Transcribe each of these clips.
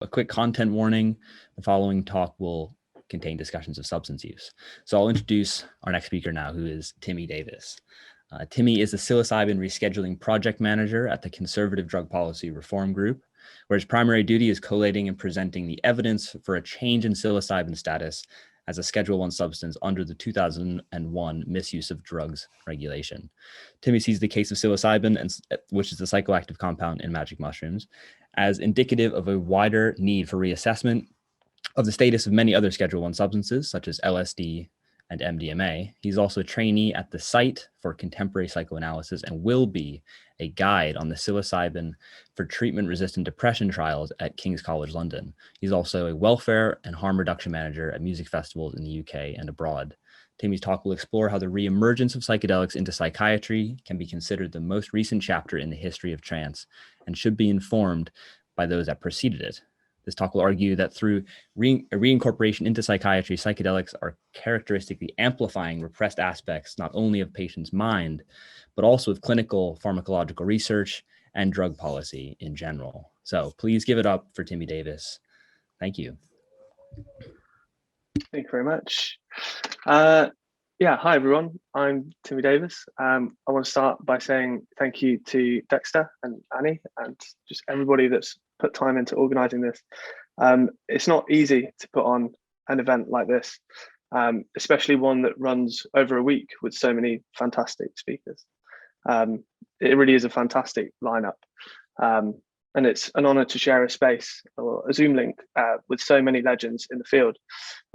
A quick content warning: the following talk will contain discussions of substance use. So I'll introduce our next speaker now, who is Timmy Davis. Timmy is the psilocybin rescheduling project manager at the Conservative Drug Policy Reform Group, where his primary duty is collating and presenting the evidence for a change in psilocybin status as a Schedule I substance under the 2001 Misuse of Drugs Regulation. Timmy sees the case of psilocybin, which is the psychoactive compound in magic mushrooms, as indicative of a wider need for reassessment of the status of many other Schedule I substances, such as LSD and MDMA. He's also a trainee at the site for contemporary psychoanalysis and will be a guide on the psilocybin for treatment-resistant depression trials at King's College London. He's also a welfare and harm reduction manager at music festivals in the UK and abroad. Timmy's talk will explore how the reemergence of psychedelics into psychiatry can be considered the most recent chapter in the history of trance and should be informed by those that preceded it. This talk will argue that through reincorporation into psychiatry, psychedelics are characteristically amplifying repressed aspects not only of patients' mind, but also of clinical pharmacological research and drug policy in general. So please give it up for Timmy Davis. Thank you. Thank you very much. Hi everyone, I'm Timmy Davis. I want to start by saying thank you to Dexter and Annie and just everybody that's put time into organising this. It's not easy to put on an event like this, especially one that runs over a week with so many fantastic speakers. It really is a fantastic lineup. And it's an honor to share a space or a Zoom link with so many legends in the field,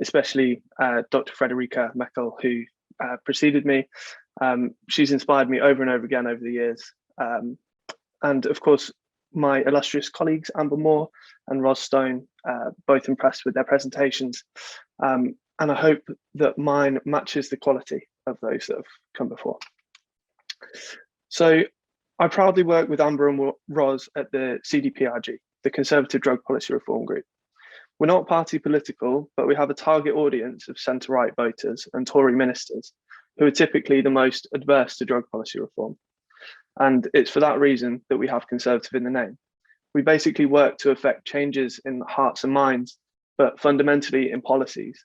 especially Dr. Frederica Meckel, who preceded me. She's inspired me over and over again over the years. And of course, my illustrious colleagues, Amber Moore and Roz Stone, both impressed with their presentations. And I hope that mine matches the quality of those that have come before. So I proudly work with Amber and Roz at the CDPRG, the Conservative Drug Policy Reform Group. We're not party political, but we have a target audience of centre-right voters and Tory ministers who are typically the most adverse to drug policy reform. And it's for that reason that we have Conservative in the name. We basically work to affect changes in hearts and minds, but fundamentally in policies,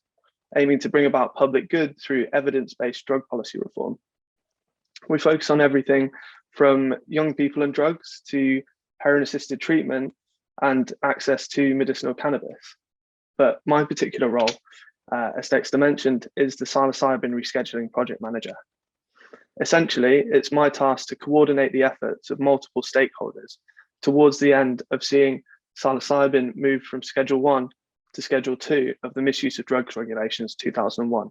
aiming to bring about public good through evidence-based drug policy reform. We focus on everything from young people and drugs to heroin-assisted treatment and access to medicinal cannabis. But my particular role, as Dexter mentioned, is the psilocybin rescheduling project manager. Essentially, it's my task to coordinate the efforts of multiple stakeholders towards the end of seeing psilocybin move from Schedule I to Schedule II of the Misuse of Drugs Regulations 2001.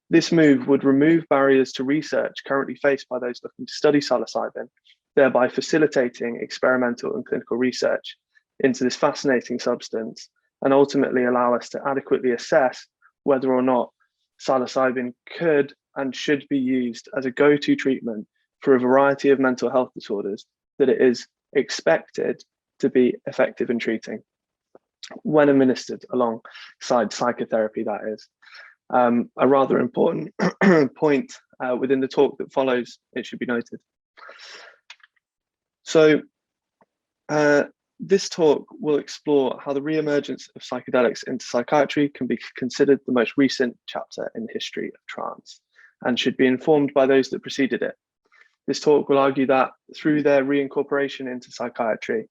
This move would remove barriers to research currently faced by those looking to study psilocybin, thereby facilitating experimental and clinical research into this fascinating substance, and ultimately allow us to adequately assess whether or not psilocybin could and should be used as a go-to treatment for a variety of mental health disorders that it is expected to be effective in treating, when administered alongside psychotherapy, that is. A rather important point within the talk that follows, it should be noted. So this talk will explore how the re-emergence of psychedelics into psychiatry can be considered the most recent chapter in the history of trance and should be informed by those that preceded it. This talk will argue that through their reincorporation into psychiatry,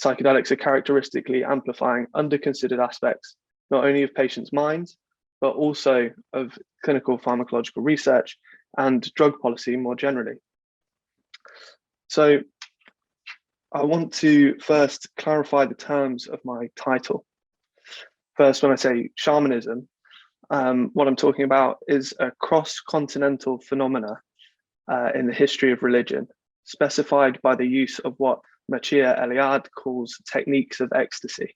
psychedelics are characteristically amplifying under-considered aspects, not only of patients' minds, but also of clinical pharmacological research and drug policy more generally. So I want to first clarify the terms of my title. First, when I say shamanism, what I'm talking about is a cross-continental phenomena in the history of religion, specified by the use of what Mircea Eliade calls techniques of ecstasy.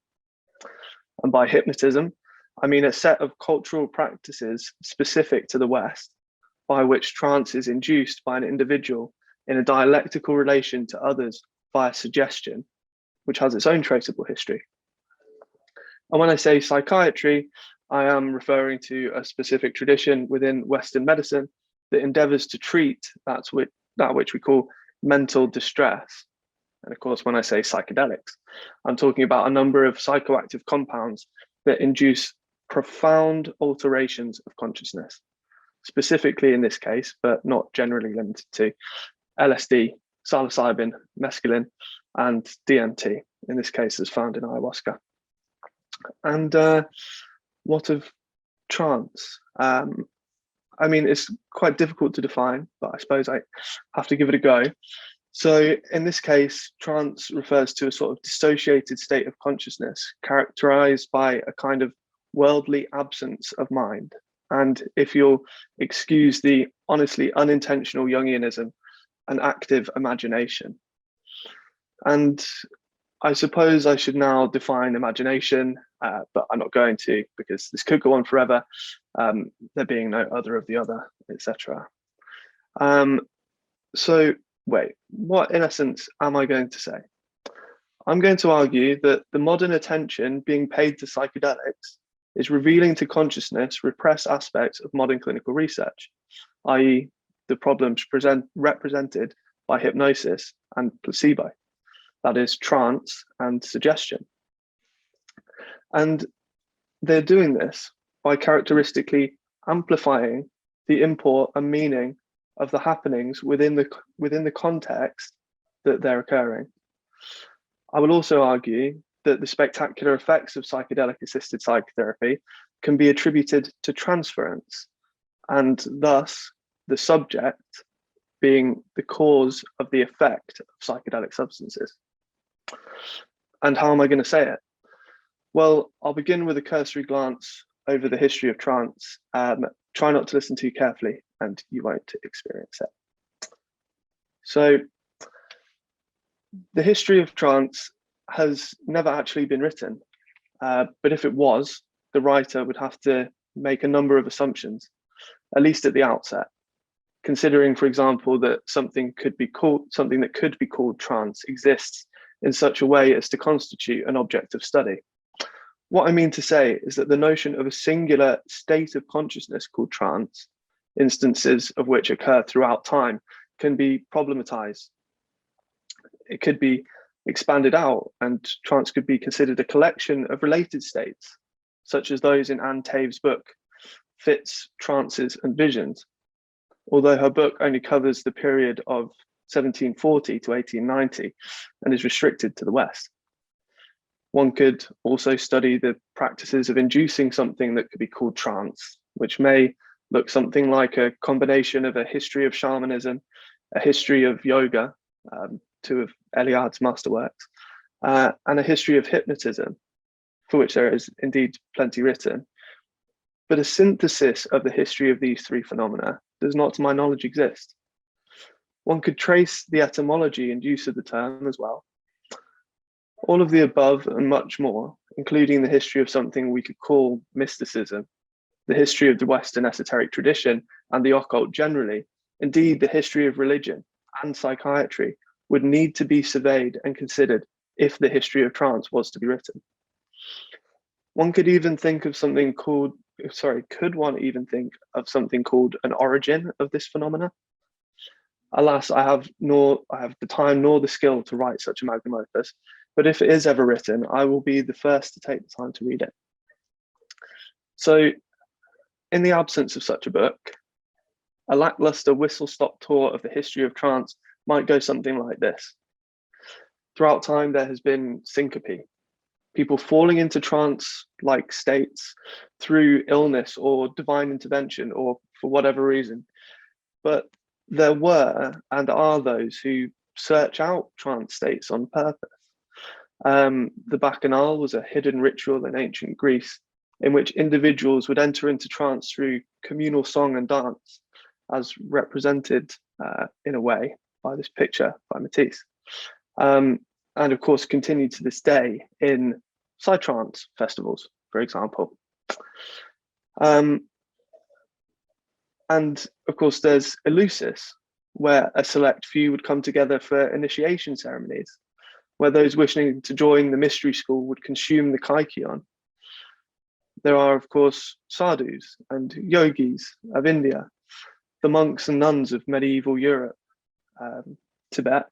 And by hypnotism, I mean a set of cultural practices specific to the West, by which trance is induced by an individual in a dialectical relation to others via suggestion, which has its own traceable history. And when I say psychiatry, I am referring to a specific tradition within Western medicine that endeavors to treat that which we call mental distress, And of course, when I say psychedelics, I'm talking about a number of psychoactive compounds that induce profound alterations of consciousness, specifically in this case, but not generally limited to, LSD, psilocybin, mescaline, and DMT, in this case, is found in ayahuasca. And what of trance? I mean, it's quite difficult to define, but I suppose I have to give it a go. So in this case, trance refers to a sort of dissociated state of consciousness characterized by a kind of worldly absence of mind. And if you'll excuse the honestly unintentional Jungianism, an active imagination. And I suppose I should now define imagination, but I'm not going to, because this could go on forever, there being no other of the other, etc. So wait, what in essence am I going to say? I'm going to argue that the modern attention being paid to psychedelics is revealing to consciousness repressed aspects of modern clinical research, i.e. the problems represented by hypnosis and placebo, that is trance and suggestion. And they're doing this by characteristically amplifying the import and meaning of the happenings within the context that they're occurring. I will also argue that the spectacular effects of psychedelic-assisted psychotherapy can be attributed to transference, and thus the subject being the cause of the effect of psychedelic substances. And how am I going to say it? Well, I'll begin with a cursory glance over the history of trance. Try not to listen too carefully and you won't experience it. So the history of trance has never actually been written, but if it was, the writer would have to make a number of assumptions, at least at the outset, considering, for example, that something that could be called trance exists in such a way as to constitute an object of study. What I mean to say is that the notion of a singular state of consciousness called trance, instances of which occur throughout time, can be problematized. It could be expanded out, and trance could be considered a collection of related states, such as those in Anne Tave's book, Fits, Trances and Visions, although her book only covers the period of 1740 to 1890 and is restricted to the West. One could also study the practices of inducing something that could be called trance, which may look something like a combination of a history of shamanism, a history of yoga, two of Eliade's masterworks, and a history of hypnotism, for which there is indeed plenty written. But a synthesis of the history of these three phenomena does not, to my knowledge, exist. One could trace the etymology and use of the term as well. All of the above and much more, including the history of something we could call mysticism, the history of the Western esoteric tradition and the occult generally, indeed the history of religion and psychiatry, would need to be surveyed and considered if the history of trance was to be written. One could even think of something called, could one even think of something called an origin of this phenomena? Alas, I have the time nor the skill to write such a magnum opus, but if it is ever written, I will be the first to take the time to read it. So, in the absence of such a book, a lackluster whistle-stop tour of the history of trance might go something like this. Throughout time, there has been syncope, people falling into trance-like states through illness or divine intervention or for whatever reason. But there were and are those who search out trance states on purpose. The Bacchanal was a hidden ritual in ancient Greece in which individuals would enter into trance through communal song and dance, as represented in a way by this picture by Matisse. And of course, continued to this day in psytrance festivals, for example. And of course, there's Eleusis, where a select few would come together for initiation ceremonies, where those wishing to join the mystery school would consume the kaikion. There are, of course, sadhus and yogis of India, the monks and nuns of medieval Europe, Tibet,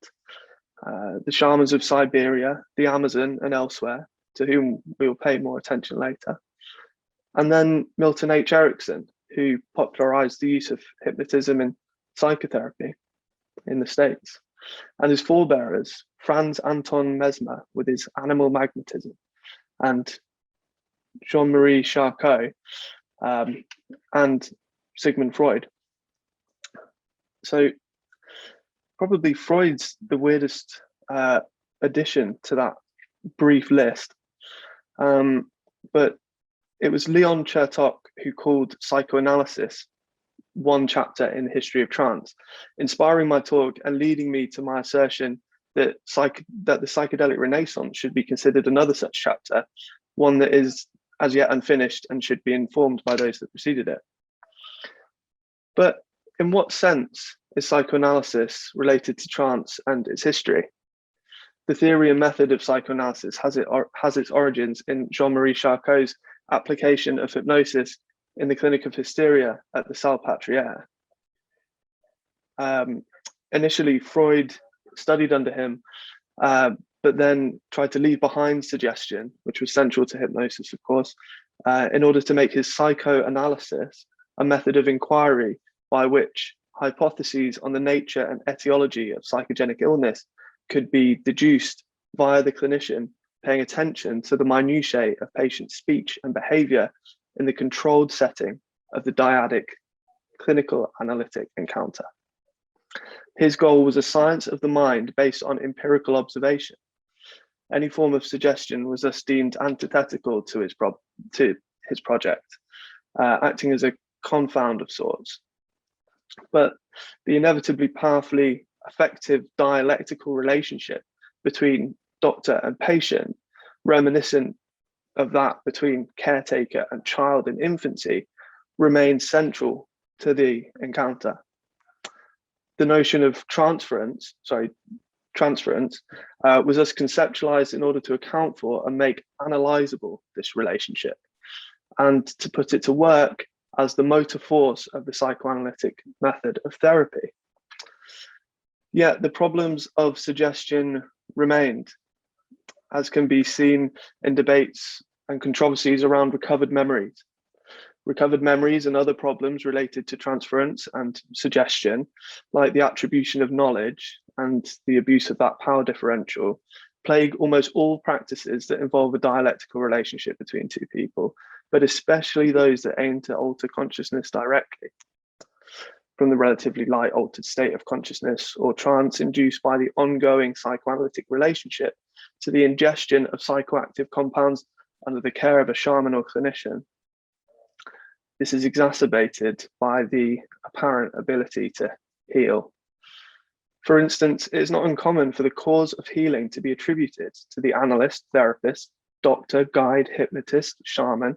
the shamans of Siberia, the Amazon, and elsewhere, to whom we will pay more attention later. And then Milton H. Erickson, who popularized the use of hypnotism and psychotherapy in the States, and his forebearers, Franz Anton Mesmer with his animal magnetism, and Jean-Marie Charcot, and Sigmund Freud. So probably Freud's the weirdest addition to that brief list. But it was Leon Chertok who called psychoanalysis one chapter in the history of trance, inspiring my talk and leading me to my assertion that the psychedelic renaissance should be considered another such chapter, one that is as yet unfinished and should be informed by those that preceded it. But in what sense is psychoanalysis related to trance and its history? The theory and method of psychoanalysis has its origins in Jean-Marie Charcot's application of hypnosis in the clinic of hysteria at the Salpêtrière. Initially, Freud studied under him, but then tried to leave behind suggestion, which was central to hypnosis, of course, in order to make his psychoanalysis a method of inquiry by which hypotheses on the nature and etiology of psychogenic illness could be deduced via the clinician paying attention to the minutiae of patient speech and behavior in the controlled setting of the dyadic clinical analytic encounter. His goal was a science of the mind based on empirical observation. Any form of suggestion was thus deemed antithetical to his project, acting as a confound of sorts. But the inevitably powerfully effective dialectical relationship between doctor and patient, reminiscent of that between caretaker and child in infancy, remains central to the encounter. The notion of transference was thus conceptualized in order to account for and make analyzable this relationship, and to put it to work as the motor force of the psychoanalytic method of therapy. Yet the problems of suggestion remained, as can be seen in debates and controversies around recovered memories. Recovered memories and other problems related to transference and suggestion, like the attribution of knowledge and the abuse of that power differential, plague almost all practices that involve a dialectical relationship between two people, but especially those that aim to alter consciousness directly, from the relatively light altered state of consciousness or trance induced by the ongoing psychoanalytic relationship to the ingestion of psychoactive compounds under the care of a shaman or clinician. This is exacerbated by the apparent ability to heal. For instance, it is not uncommon for the cause of healing to be attributed to the analyst, therapist, doctor, guide, hypnotist, shaman,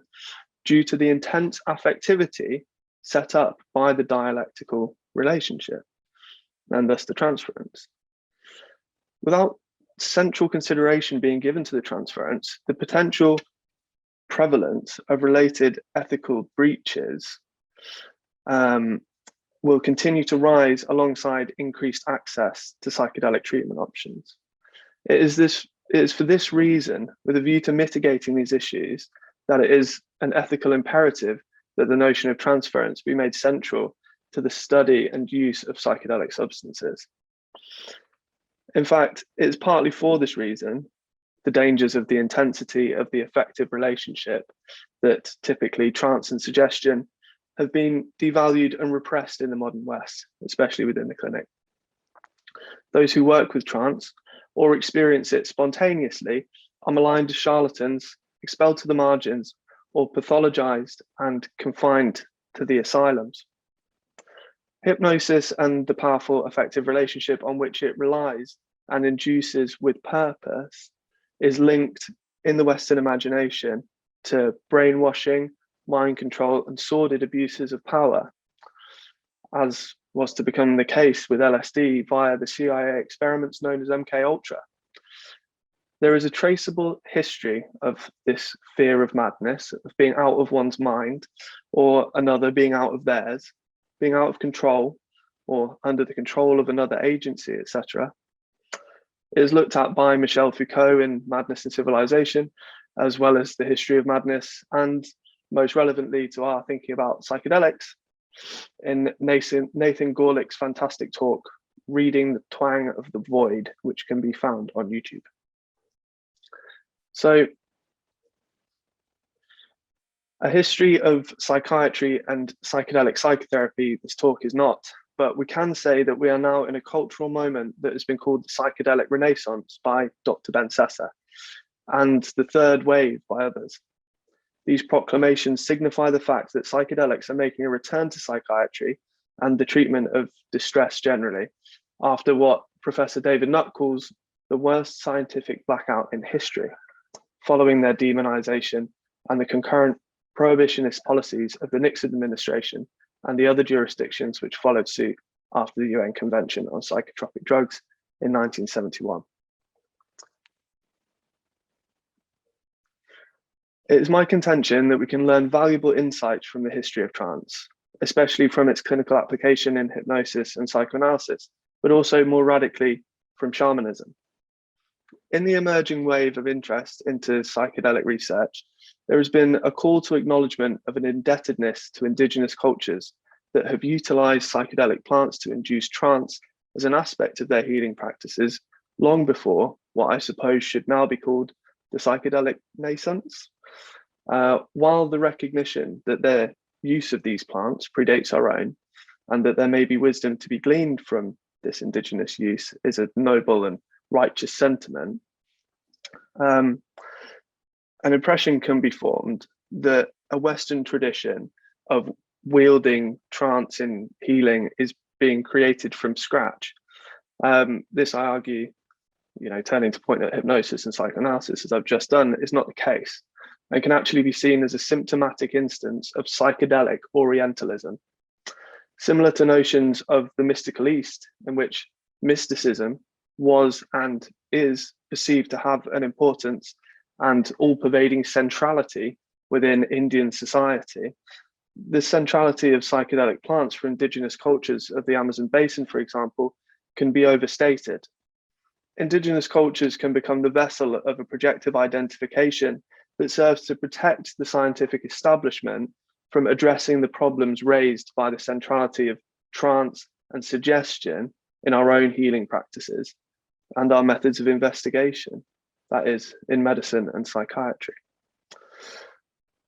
due to the intense affectivity set up by the dialectical relationship, and thus the transference. Without central consideration being given to the transference, the potential prevalence of related ethical breaches will continue to rise alongside increased access to psychedelic treatment options. It is for this reason, with a view to mitigating these issues, that it is an ethical imperative that the notion of transference be made central to the study and use of psychedelic substances. In fact, it is partly for this reason, the dangers of the intensity of the affective relationship, that typically trance and suggestion have been devalued and repressed in the modern West, especially within the clinic. Those who work with trance or experience it spontaneously are maligned as charlatans, expelled to the margins, or pathologized and confined to the asylums. Hypnosis and the powerful affective relationship on which it relies and induces with purpose is linked in the Western imagination to brainwashing, mind control, and sordid abuses of power, as was to become the case with LSD via the CIA experiments known as MKUltra. There is a traceable history of this fear of madness, of being out of one's mind, or another being out of theirs, being out of control, or under the control of another agency, etc. It is looked at by Michel Foucault in Madness and Civilization, as well as the history of madness, and most relevantly to our thinking about psychedelics, in Nathan Gorlick's fantastic talk, Reading the Twang of the Void, which can be found on YouTube. So, a history of psychiatry and psychedelic psychotherapy, this talk is not, but we can say that we are now in a cultural moment that has been called the psychedelic renaissance by Dr. Ben Sessa, and the third wave by others. These proclamations signify the fact that psychedelics are making a return to psychiatry and the treatment of distress generally, after what Professor David Nutt calls the worst scientific blackout in history, following their demonization and the concurrent prohibitionist policies of the Nixon administration and the other jurisdictions which followed suit after the UN Convention on Psychotropic Drugs in 1971. It is my contention that we can learn valuable insights from the history of trance, especially from its clinical application in hypnosis and psychoanalysis, but also more radically from shamanism. In the emerging wave of interest into psychedelic research, there has been a call to acknowledgement of an indebtedness to indigenous cultures that have utilized psychedelic plants to induce trance as an aspect of their healing practices long before what I suppose should now be called the psychedelic renaissance. While the recognition that their use of these plants predates our own, and that there may be wisdom to be gleaned from this indigenous use is a noble and righteous sentiment, an impression can be formed that a Western tradition of wielding trance in healing is being created from scratch. This, I argue, turning to point at hypnosis and psychoanalysis, as I've just done, is not the case, and can actually be seen as a symptomatic instance of psychedelic Orientalism, similar to notions of the mystical East, in which mysticism was and is perceived to have an importance and all-pervading centrality within Indian society. The centrality of psychedelic plants for indigenous cultures of the Amazon basin, for example, can be overstated. Indigenous cultures can become the vessel of a projective identification that serves to protect the scientific establishment from addressing the problems raised by the centrality of trance and suggestion in our own healing practices and our methods of investigation, that is, in medicine and psychiatry.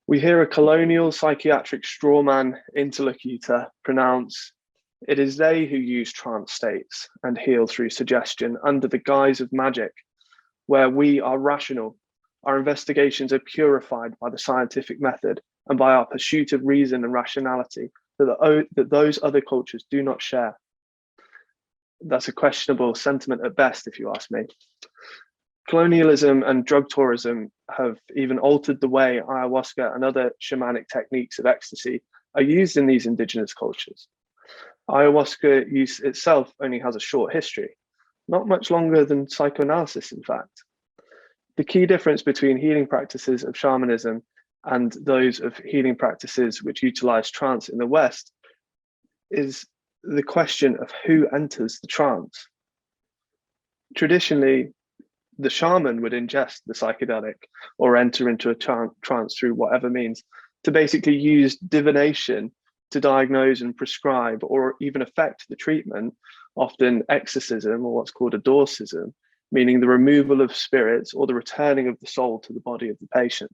We hear a colonial psychiatric strawman interlocutor pronounce, "It is they who use trance states and heal through suggestion under the guise of magic, where we are rational, our investigations are purified by the scientific method and by our pursuit of reason and rationality that those other cultures do not share." That's a questionable sentiment at best, if you ask me. Colonialism and drug tourism have even altered the way ayahuasca and other shamanic techniques of ecstasy are used in these indigenous cultures. Ayahuasca use itself only has a short history, not much longer than psychoanalysis, in fact. The key difference between healing practices of shamanism and those of healing practices which utilize trance in the West is the question of who enters the trance. Traditionally, the shaman would ingest the psychedelic or enter into a trance through whatever means to basically use divination to diagnose and prescribe or even affect the treatment, often exorcism or what's called adorcism, meaning the removal of spirits or the returning of the soul to the body of the patient.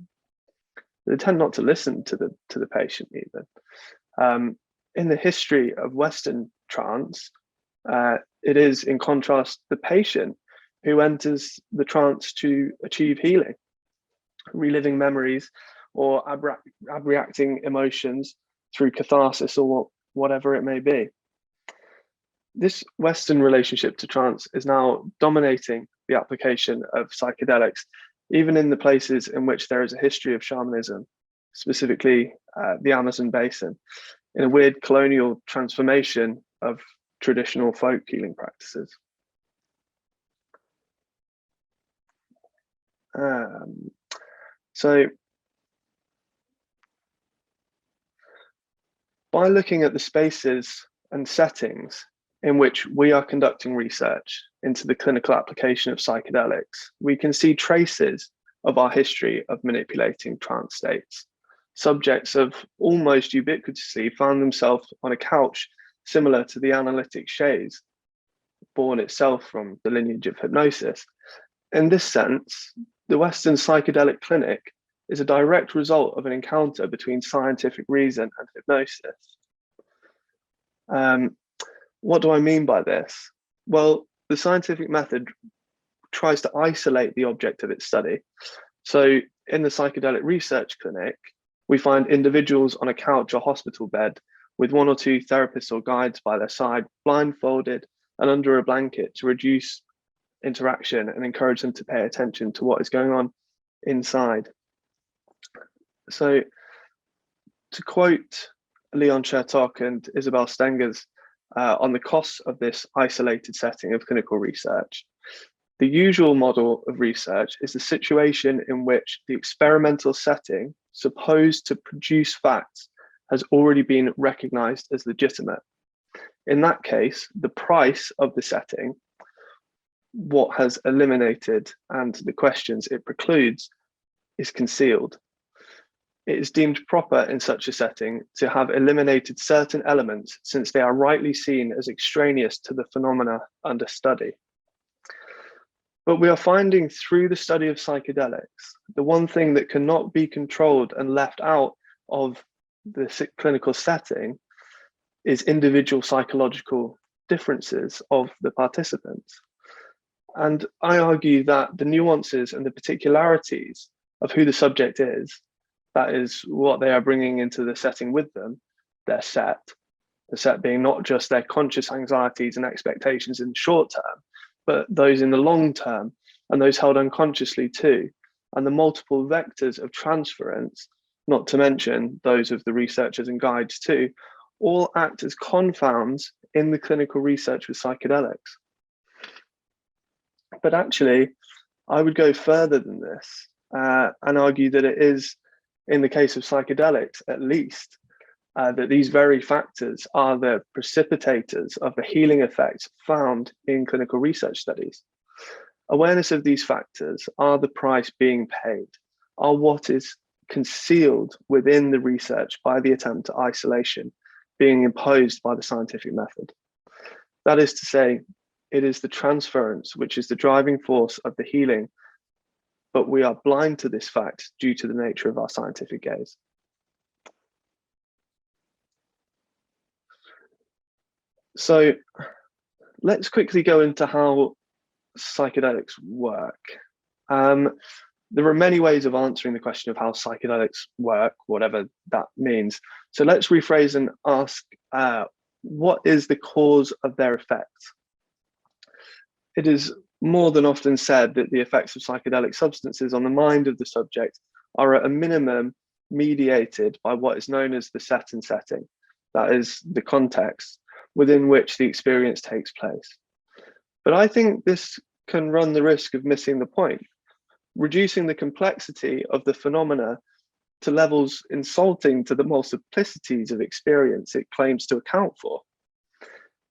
They tend not to listen to the patient even. In the history of Western trance, it is, in contrast, the patient who enters the trance to achieve healing, reliving memories or abreacting emotions through catharsis or whatever it may be. This Western relationship to trance is now dominating the application of psychedelics, even in the places in which there is a history of shamanism, specifically the Amazon basin, in a weird colonial transformation of traditional folk healing practices. So by looking at the spaces and settings in which we are conducting research into the clinical application of psychedelics, we can see traces of our history of manipulating trance states. Subjects have almost ubiquitously found themselves on a couch similar to the analytic chaise, born itself from the lineage of hypnosis. In this sense, the Western psychedelic clinic is a direct result of an encounter between scientific reason and hypnosis. What do I mean by this? Well, the scientific method tries to isolate the object of its study. So in the psychedelic research clinic, we find individuals on a couch or hospital bed with one or two therapists or guides by their side, blindfolded and under a blanket to reduce interaction and encourage them to pay attention to what is going on inside. So to quote Leon Chertok and Isabel Stengers on the costs of this isolated setting of clinical research, the usual model of research is the situation in which the experimental setting supposed to produce facts has already been recognized as legitimate. In that case, the price of the setting, what has eliminated and the questions it precludes, is concealed. It is deemed proper in such a setting to have eliminated certain elements since they are rightly seen as extraneous to the phenomena under study. But we are finding through the study of psychedelics, the one thing that cannot be controlled and left out of the clinical setting is individual psychological differences of the participants. And I argue that the nuances and the particularities of who the subject is, that is what they are bringing into the setting with them, their set, the set being not just their conscious anxieties and expectations in the short term, but those in the long term and those held unconsciously too, and the multiple vectors of transference, not to mention those of the researchers and guides too, all act as confounds in the clinical research with psychedelics. But actually, I would go further than this and argue that it is, in the case of psychedelics at least, that these very factors are the precipitators of the healing effects found in clinical research studies. Awareness of these factors are the price being paid, are what is concealed within the research by the attempt at isolation being imposed by the scientific method. That is to say, it is the transference which is the driving force of the healing, but we are blind to this fact due to the nature of our scientific gaze. So let's quickly go into how psychedelics work. There are many ways of answering the question of how psychedelics work, whatever that means. So let's rephrase and ask, what is the cause of their effects? It is more than often said that the effects of psychedelic substances on the mind of the subject are at a minimum mediated by what is known as the set and setting, that is the context within which the experience takes place. But I think this can run the risk of missing the point, reducing the complexity of the phenomena to levels insulting to the multiplicities of experience it claims to account for.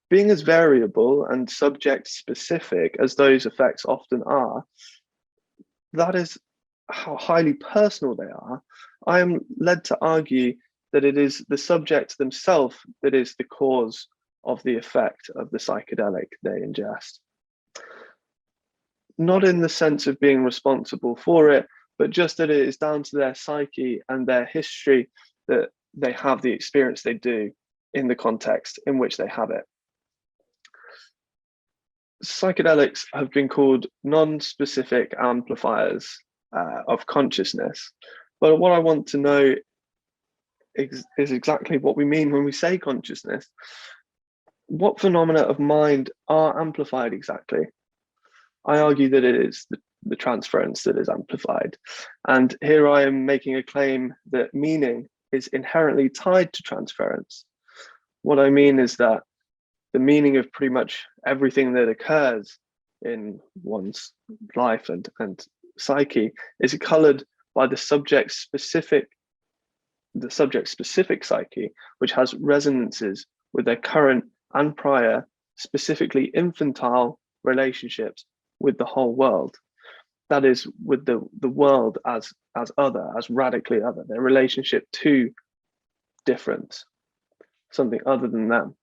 Being as variable and subject specific as those effects often are, that is how highly personal they are. I am led to argue that it is the subject themselves that is the cause of the effect of the psychedelic they ingest. Not in the sense of being responsible for it, but just that it is down to their psyche and their history that they have the experience they do in the context in which they have it. Psychedelics have been called non-specific amplifiers of consciousness. But what I want to know is exactly what we mean when we say consciousness. What phenomena of mind are amplified exactly? I argue that it is the transference that is amplified. And here I am making a claim that meaning is inherently tied to transference. What I mean is that the meaning of pretty much everything that occurs in one's life and psyche is colored by the subject specific psyche, which has resonances with their current and prior, specifically infantile relationships with the whole world. That is, with the world as other, as radically other, their relationship to difference, something other than them.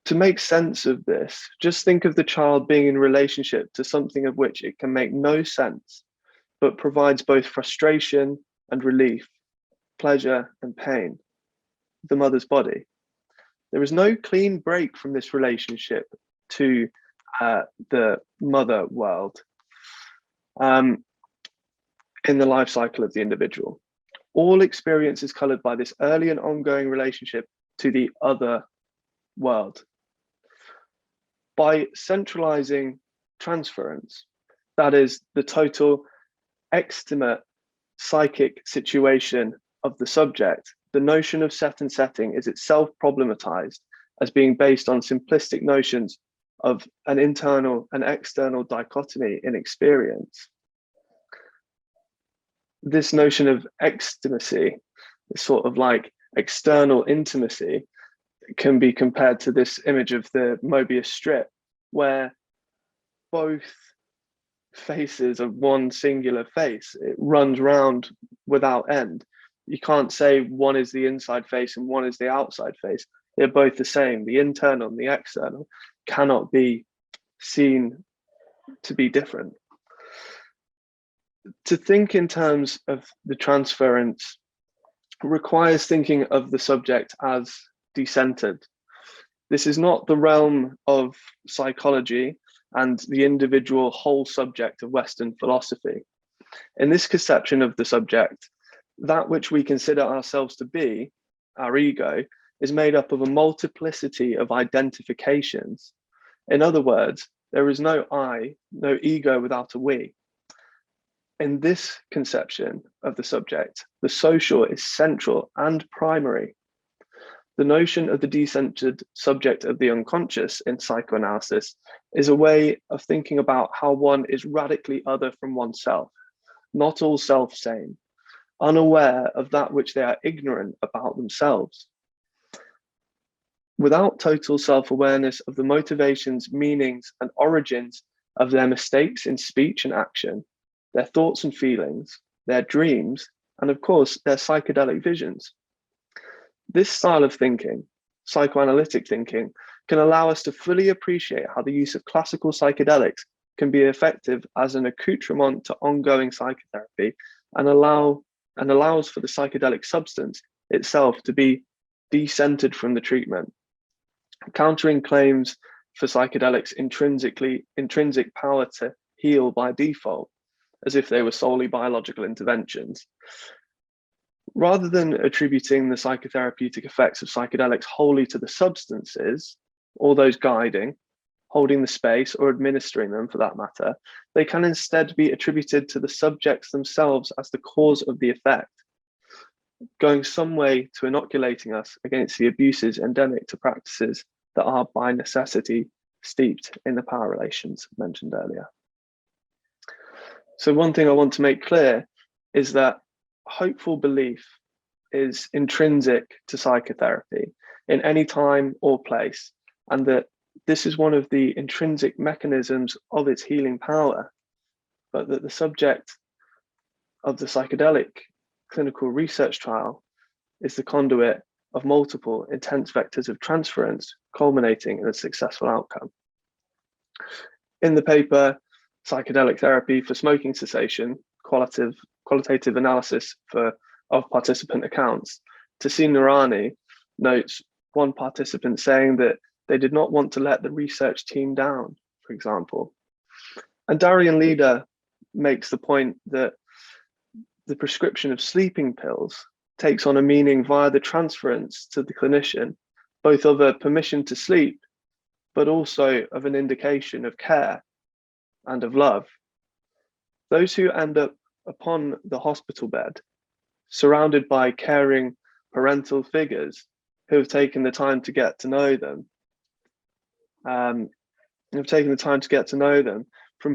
To make sense of this, just think of the child being in relationship to something of which it can make no sense, but provides both frustration and relief, pleasure and pain, the mother's body. There is no clean break from this relationship to the mother world in the life cycle of the individual. All experience is colored by this early and ongoing relationship to the other world. By centralizing transference, that is the total extimate psychic situation of the subject, the notion of set and setting is itself problematized as being based on simplistic notions of an internal and external dichotomy in experience. This notion of extimacy, this sort of like external intimacy, can be compared to this image of the Mobius strip, where both faces of one singular face, it runs round without end. You can't say one is the inside face and one is the outside face. They're both the same. The internal and the external cannot be seen to be different. To think in terms of the transference requires thinking of the subject as decentered. This is not the realm of psychology and the individual whole subject of Western philosophy. In this conception of the subject, that which we consider ourselves to be, our ego, is made up of a multiplicity of identifications. In other words, there is no I, no ego without a we. In this conception of the subject, the social is central and primary. The notion of the decentered subject of the unconscious in psychoanalysis is a way of thinking about how one is radically other from oneself, not all self-same, unaware of that which they are ignorant about themselves. Without total self-awareness of the motivations, meanings, and origins of their mistakes in speech and action, their thoughts and feelings, their dreams, and of course, their psychedelic visions. This style of thinking, psychoanalytic thinking, can allow us to fully appreciate how the use of classical psychedelics can be effective as an accoutrement to ongoing psychotherapy and allows for the psychedelic substance itself to be decentered from the treatment, countering claims for psychedelics' intrinsic power to heal by default, as if they were solely biological interventions. Rather than attributing the psychotherapeutic effects of psychedelics wholly to the substances, or those guiding, holding the space, or administering them for that matter, they can instead be attributed to the subjects themselves as the cause of the effect, going some way to inoculating us against the abuses endemic to practices that are by necessity steeped in the power relations mentioned earlier. So one thing I want to make clear is that hopeful belief is intrinsic to psychotherapy in any time or place, and that this is one of the intrinsic mechanisms of its healing power, but that the subject of the psychedelic clinical research trial is the conduit of multiple intense vectors of transference, culminating in a successful outcome. In the paper, Psychedelic Therapy for Smoking Cessation, Qualitative Analysis of Participant Accounts, Tassim Noorani notes one participant saying that they did not want to let the research team down, for example. And Darian Leader makes the point that the prescription of sleeping pills takes on a meaning via the transference to the clinician, both of a permission to sleep, but also of an indication of care and of love. Those who end up upon the hospital bed, surrounded by caring parental figures who have taken the time to get to know them, from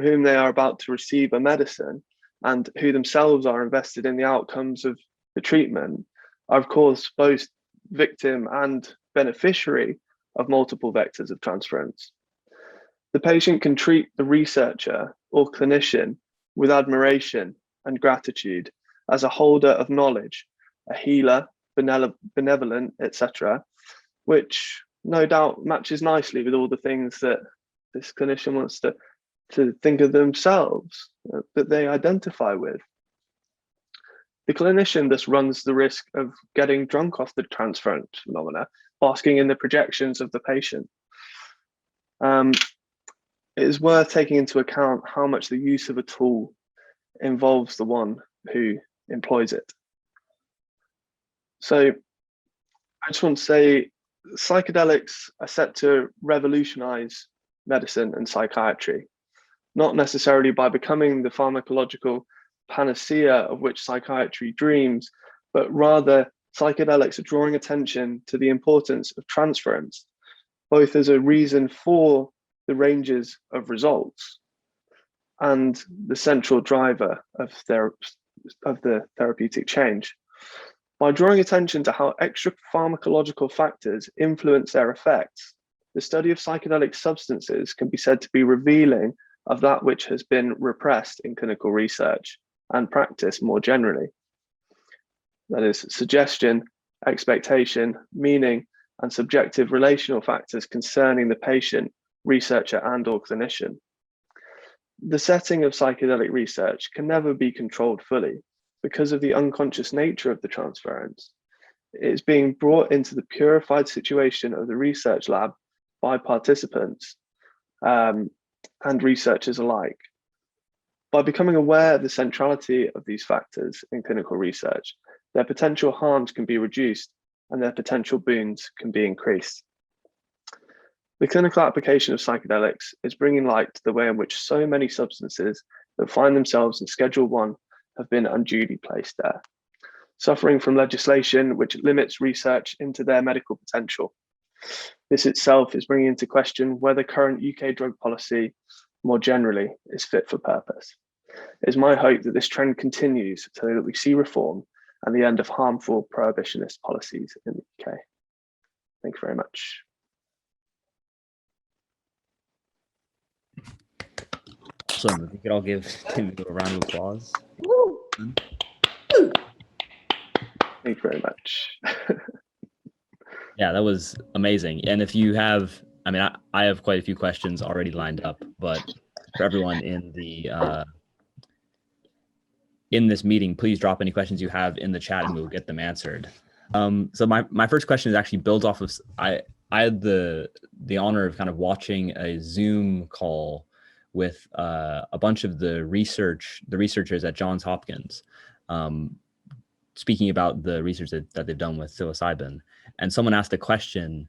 whom they are about to receive a medicine, and who themselves are invested in the outcomes of the treatment, are of course both victim and beneficiary of multiple vectors of transference. The patient can treat the researcher or clinician with admiration and gratitude as a holder of knowledge, a healer, benevolent, etc., which no doubt matches nicely with all the things that this clinician wants to think of themselves, that they identify with. The clinician thus runs the risk of getting drunk off the transference phenomena, basking in the projections of the patient. It is worth taking into account how much the use of a tool involves the one who employs it. So I just want to say psychedelics are set to revolutionize medicine and psychiatry, not necessarily by becoming the pharmacological panacea of which psychiatry dreams, but rather psychedelics are drawing attention to the importance of transference, both as a reason for the ranges of results and the central driver of the therapeutic change. By drawing attention to how extra pharmacological factors influence their effects, the study of psychedelic substances can be said to be revealing of that which has been repressed in clinical research and practice more generally. That is, suggestion, expectation, meaning, and subjective relational factors concerning the patient, researcher, and/or clinician. The setting of psychedelic research can never be controlled fully because of the unconscious nature of the transference. It is being brought into the purified situation of the research lab by participants and researchers alike. By becoming aware of the centrality of these factors in clinical research, their potential harms can be reduced and their potential boons can be increased. The clinical application of psychedelics is bringing light to the way in which so many substances that find themselves in Schedule 1 have been unduly placed there, suffering from legislation which limits research into their medical potential. This itself is bringing into question whether current UK drug policy more generally is fit for purpose. It is my hope that this trend continues so that we see reform and the end of harmful prohibitionist policies in the UK. Thank you very much. Awesome. If we could all give Timmy a round of applause. Thank you very much. Yeah, that was amazing. And if you have, I mean, I have quite a few questions already lined up, but for everyone in the in this meeting, please drop any questions you have in the chat and we'll get them answered. So my first question is actually builds off of, I had the honor of kind of watching a Zoom call with a bunch of the researchers at Johns Hopkins, speaking about the research that they've done with psilocybin. And someone asked a question,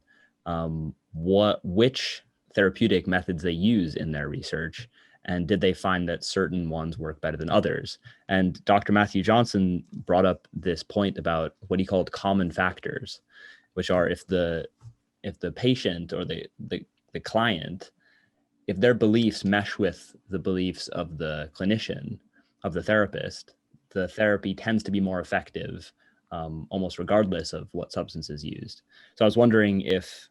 which therapeutic methods they use in their research, and did they find that certain ones work better than others? And Dr. Matthew Johnson brought up this point about what he called common factors, which are if the patient or the client, if their beliefs mesh with the beliefs of the clinician, of the therapist, the therapy tends to be more effective, almost regardless of what substance is used. So I was wondering if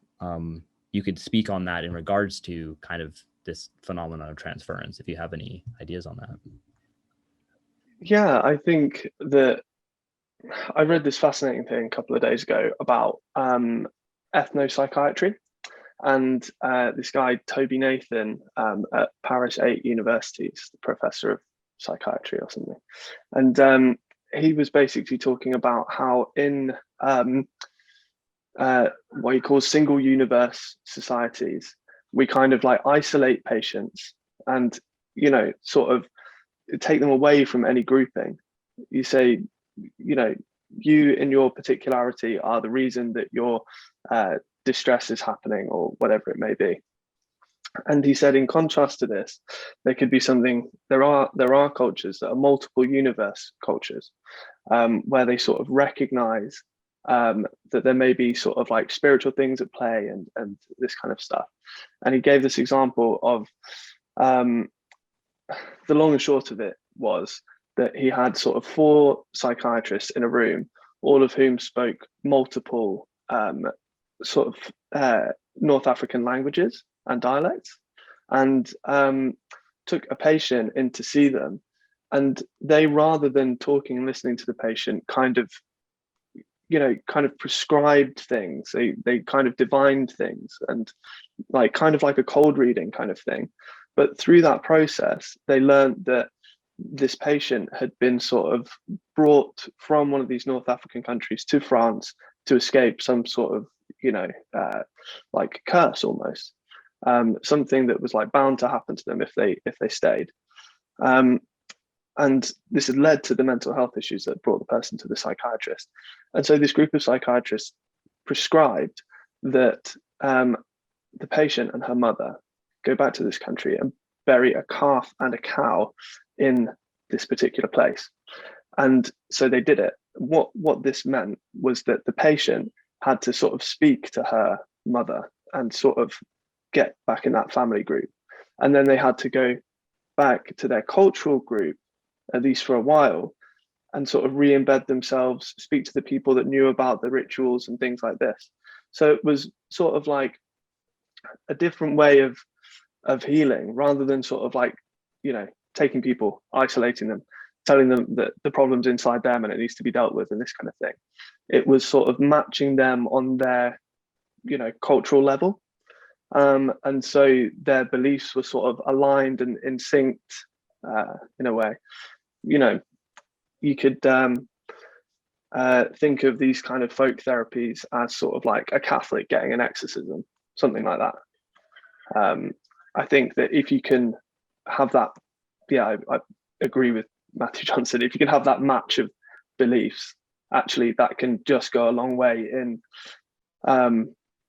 you could speak on that in regards to kind of this phenomenon of transference, if you have any ideas on that. Yeah, I think that I read this fascinating thing a couple of days ago about ethnopsychiatry. And this guy, Toby Nathan, at Paris 8 University, is the professor of psychiatry or something. And he was basically talking about how in what he calls single universe societies, we kind of like isolate patients and, you know, sort of take them away from any grouping. You say, you know, you in your particularity are the reason that your distress is happening or whatever it may be. And he said, in contrast to this, there could be something, there are cultures that are multiple universe cultures, where they sort of recognize that there may be sort of like spiritual things at play and this kind of stuff. And he gave this example of, the long and short of it was that he had sort of 4 psychiatrists in a room, all of whom spoke multiple sort of North African languages and dialects. and took a patient in to see them, and they, rather than talking and listening to the patient, kind of prescribed things. They kind of divined things, and like kind of like a cold reading kind of thing. But through that process, they learned that this patient had been sort of brought from one of these North African countries to France to escape some sort of, like curse almost, something that was like bound to happen to them if they stayed. And this had led to the mental health issues that brought the person to the psychiatrist. And so this group of psychiatrists prescribed that the patient and her mother go back to this country and bury a calf and a cow in this particular place. And so they did it. What this meant was that the patient had to sort of speak to her mother and sort of get back in that family group. And then they had to go back to their cultural group, at least for a while, and sort of re-embed themselves, speak to the people that knew about the rituals and things like this. So it was sort of like a different way of healing, rather than sort of like, taking people, isolating them, telling them that the problem's inside them and it needs to be dealt with and this kind of thing. It was sort of matching them on their, cultural level. And so their beliefs were sort of aligned and in synced in a way. You could think of these kind of folk therapies as sort of like a Catholic getting an exorcism, something like that. I think that if you can have that, I agree with Matthew Johnson, if you can have that match of beliefs, actually that can just go a long way in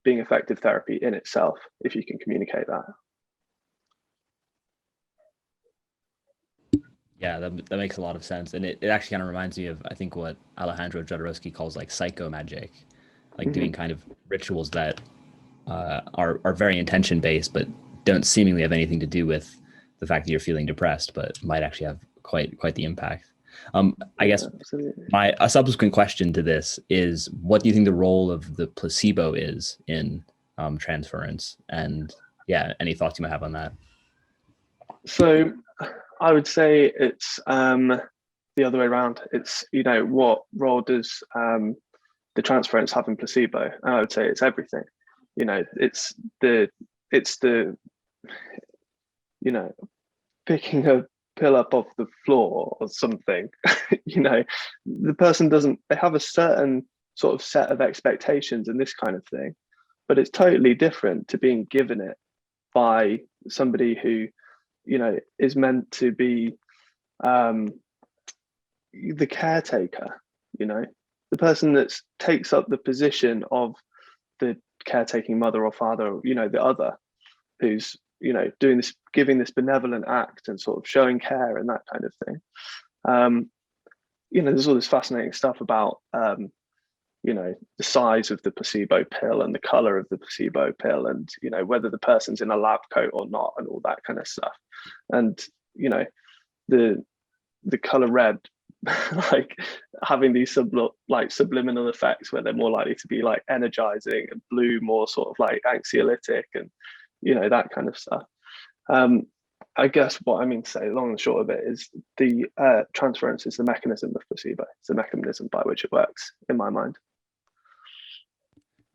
being effective therapy in itself, if you can communicate that. Yeah, that makes a lot of sense. And it actually kind of reminds me of, I think, what Alejandro Jodorowsky calls like psychomagic, like doing kind of rituals that are very intention based, but don't seemingly have anything to do with the fact that you're feeling depressed, but might actually have quite the impact. I guess a subsequent question to this is, what do you think the role of the placebo is in transference? And yeah, any thoughts you might have on that? So I would say it's the other way around. It's, what role does the transference have in placebo? And I would say it's everything. It's the picking a pill up off the floor or something. The person they have a certain sort of set of expectations and this kind of thing, but it's totally different to being given it by somebody who, is meant to be the caretaker, the person that takes up the position of the caretaking mother or father, the other, who's, doing this, giving this benevolent act and sort of showing care and that kind of thing. There's all this fascinating stuff about, the size of the placebo pill and the color of the placebo pill, and, whether the person's in a lab coat or not, and all that kind of stuff. And, the color red, like having these subliminal effects where they're more likely to be like energizing, and blue more sort of like anxiolytic, and that kind of stuff. I guess what I mean to say, long and short of it, is the transference is the mechanism of placebo. It's the mechanism by which it works, in my mind.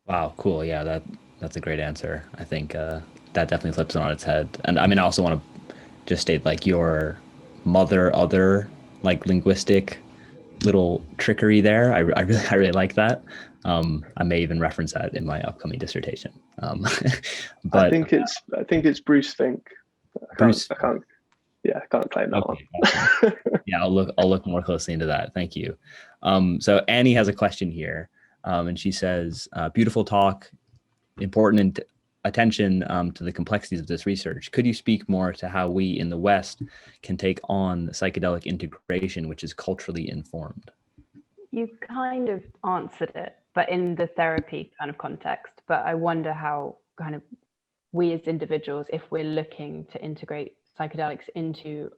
Wow, cool. Yeah, that's a great answer. I think that definitely flips it on its head. And I mean, I also want to just state, like, your other like linguistic little trickery there. I really like that. I may even reference that in my upcoming dissertation. But I think it's Bruce Fink. I can't claim that one. Awesome. Yeah, I'll look more closely into that. Thank you. So Annie has a question here, and she says, "Beautiful talk, important attention to the complexities of this research. Could you speak more to how we in the West can take on psychedelic integration, which is culturally informed?" You kind of answered it, but in the therapy kind of context. But I wonder how kind of we as individuals, if we're looking to integrate psychedelics into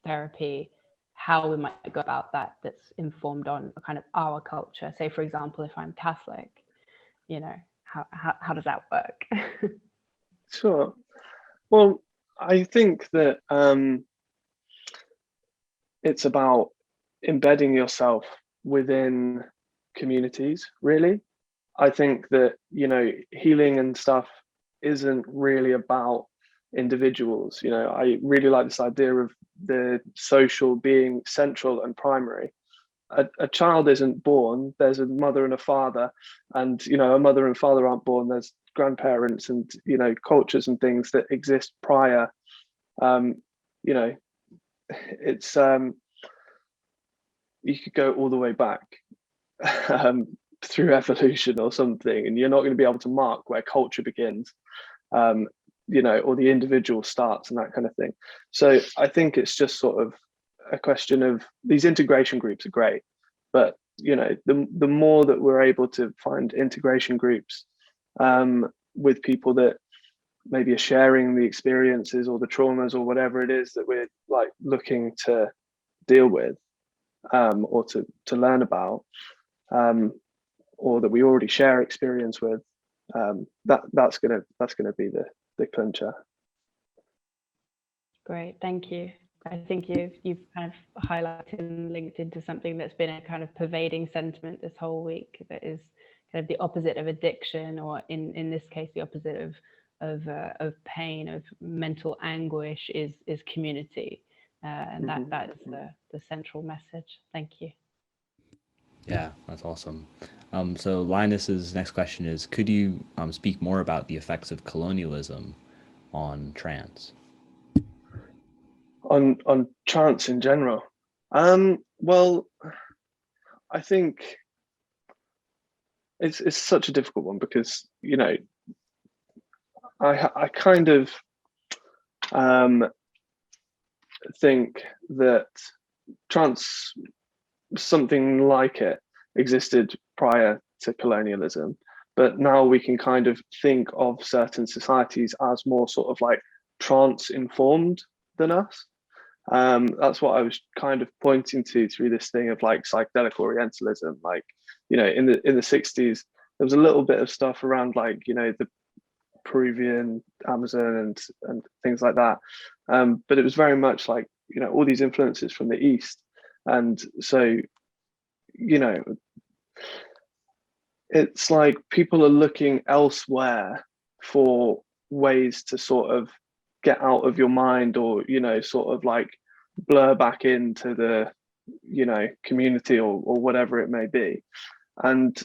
therapy, how we might go about that, that's informed on kind of our culture. Say, for example, if I'm Catholic, how does that work? Sure. Well, I think that it's about embedding yourself within communities, really. I think that, you know, healing and stuff isn't really about individuals. You know, I really like this idea of the social being central and primary. A child isn't born, there's a mother and a father, and, you know, a mother and father aren't born, there's grandparents and, you know, cultures and things that exist prior. You know, it's you could go all the way back through evolution or something, and you're not going to be able to mark where culture begins, you know, or the individual starts and that kind of thing. So I think it's just sort of a question of, these integration groups are great, but, you know, the more that we're able to find integration groups with people that maybe are sharing the experiences or the traumas or whatever it is that we're like looking to deal with, or to learn about, or that we already share experience with, that's gonna be the clincher. Great, thank you. I think you've kind of highlighted and linked into something that's been a kind of pervading sentiment this whole week, that is kind of the opposite of addiction, or in this case, the opposite of pain, of mental anguish, is community, and that is the central message. Thank you. Yeah, that's awesome. So Linus's next question is, could you speak more about the effects of colonialism on trance? On trance in general? Well, I think it's such a difficult one, because, you know, I kind of think that trance, something like it, existed prior to colonialism, but now we can kind of think of certain societies as more sort of like trance informed than us. That's what I was kind of pointing to through this thing of like psychedelic Orientalism. Like, you know, in the 60s, there was a little bit of stuff around, like, you know, the Peruvian Amazon and things like that, but it was very much like, you know, all these influences from the East, and so, you know, it's like people are looking elsewhere for ways to sort of get out of your mind, or, you know, sort of like blur back into the, you know, community, or whatever it may be. And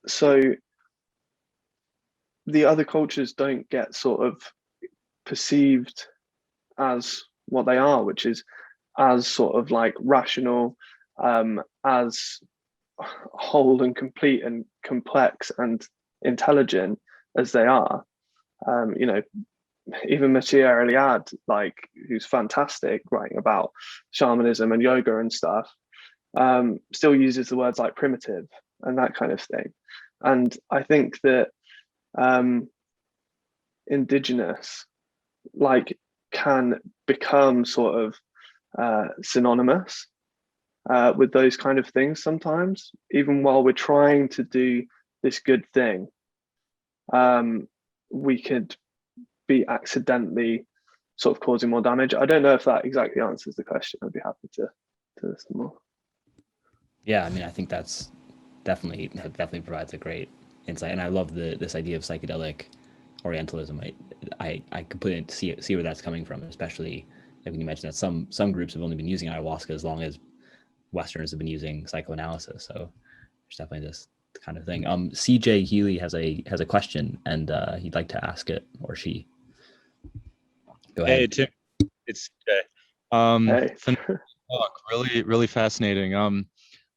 so the other cultures don't get sort of perceived as what they are, which is as sort of like rational, as whole and complete and complex and intelligent as they are. You know, even Messier Eliade, like, who's fantastic writing about shamanism and yoga and stuff, still uses the words like primitive and that kind of thing. And I think that indigenous, like, can become sort of synonymous with those kind of things sometimes, even while we're trying to do this good thing. We could be accidentally sort of causing more damage. I don't know if that exactly answers the question. I'd be happy to listen more. Yeah, I mean, I think that's definitely provides a great insight, and I love this idea of psychedelic Orientalism. I completely see where that's coming from, especially like when you mentioned that some groups have only been using ayahuasca as long as Westerners have been using psychoanalysis. So there's definitely this kind of thing. CJ Healy has a question, and he'd like to ask it, or she. Go ahead. Hey Tim, it's CJ. Hey. Really fascinating.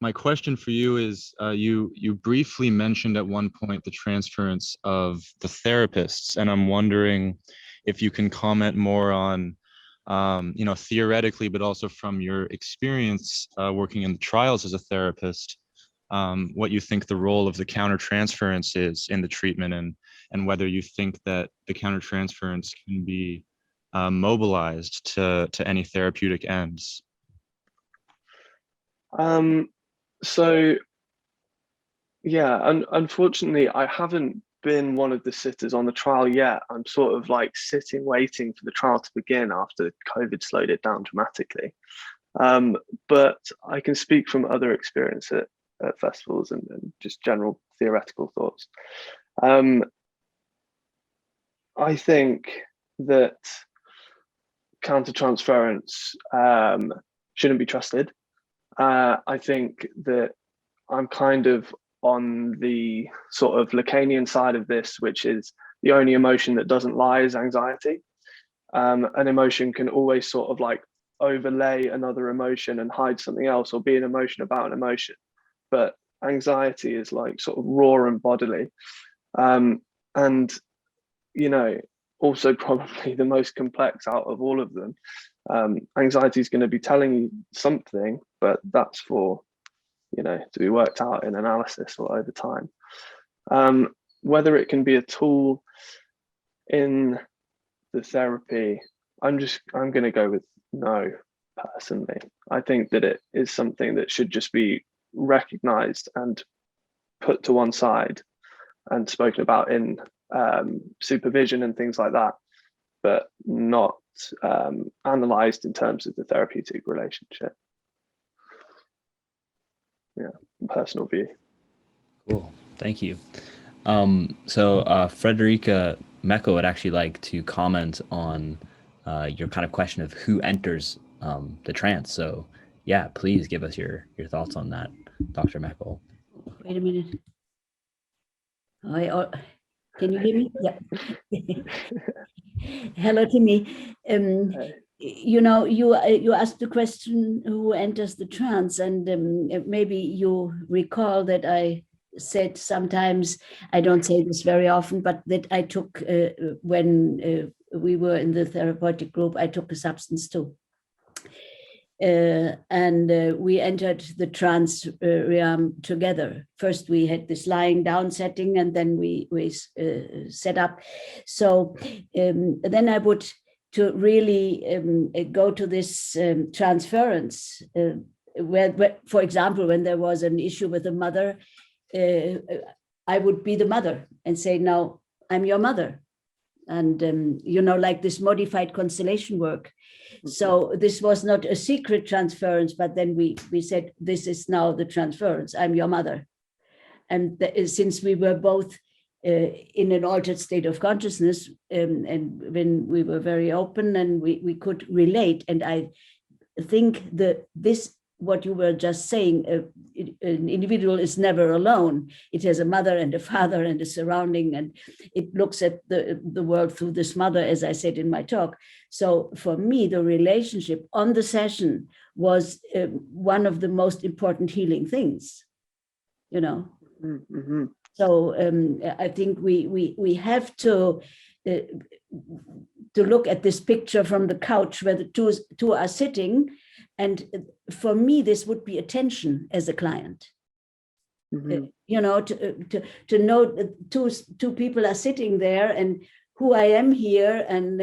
My question for you is, you briefly mentioned at one point the transference of the therapists, and I'm wondering if you can comment more on, you know, theoretically, but also from your experience working in the trials as a therapist, what you think the role of the countertransference is in the treatment, and whether you think that the countertransference can be mobilized to any therapeutic ends. So yeah, unfortunately, I haven't been one of the sitters on the trial yet. I'm sort of like sitting, waiting for the trial to begin after COVID slowed it down dramatically. But I can speak from other experience at festivals and just general theoretical thoughts. I think that countertransference shouldn't be trusted. I think that I'm kind of on the sort of Lacanian side of this, which is the only emotion that doesn't lie is anxiety. An emotion can always sort of like overlay another emotion and hide something else, or be an emotion about an emotion. But anxiety is like sort of raw and bodily. And, you know, also probably the most complex out of all of them. Anxiety is going to be telling you something, but that's for, you know, to be worked out in analysis or over time. Whether it can be a tool in the therapy, I'm going to go with no, personally. I think that it is something that should just be recognized and put to one side and spoken about in supervision and things like that, but not analyzed in terms of the therapeutic relationship. Yeah, personal view. Cool, thank you. So Frederica Mecco would actually like to comment on your kind of question of who enters the trance. So yeah, please give us your thoughts on that, Dr. Mecco. Wait a minute. Can you hear me? Yeah. Hello, Timmy. Hey. You know, you asked the question, who enters the trance, and maybe you recall that I said sometimes, I don't say this very often, but that I took, when we were in the therapeutic group, I took a substance too. And we entered the trance realm together. First, we had this lying down setting, and then we set up. So then I would to really go to this transference, where, for example, when there was an issue with the mother, I would be the mother and say, "Now I'm your mother," and you know, like this modified constellation work. So this was not a secret transference, but then we said, this is now the transference. I'm your mother. And since we were both in an altered state of consciousness, and when we were very open and we could relate, and I think that this, what you were just saying, an individual is never alone. It has a mother and a father and a surrounding, and it looks at the world through this mother, as I said in my talk. So for me, the relationship on the session was one of the most important healing things, you know. Mm-hmm. So I think we have to look at this picture from the couch where the two are sitting. And for me, this would be attention as a client. Mm-hmm. You know, to know two people are sitting there, and who I am here, and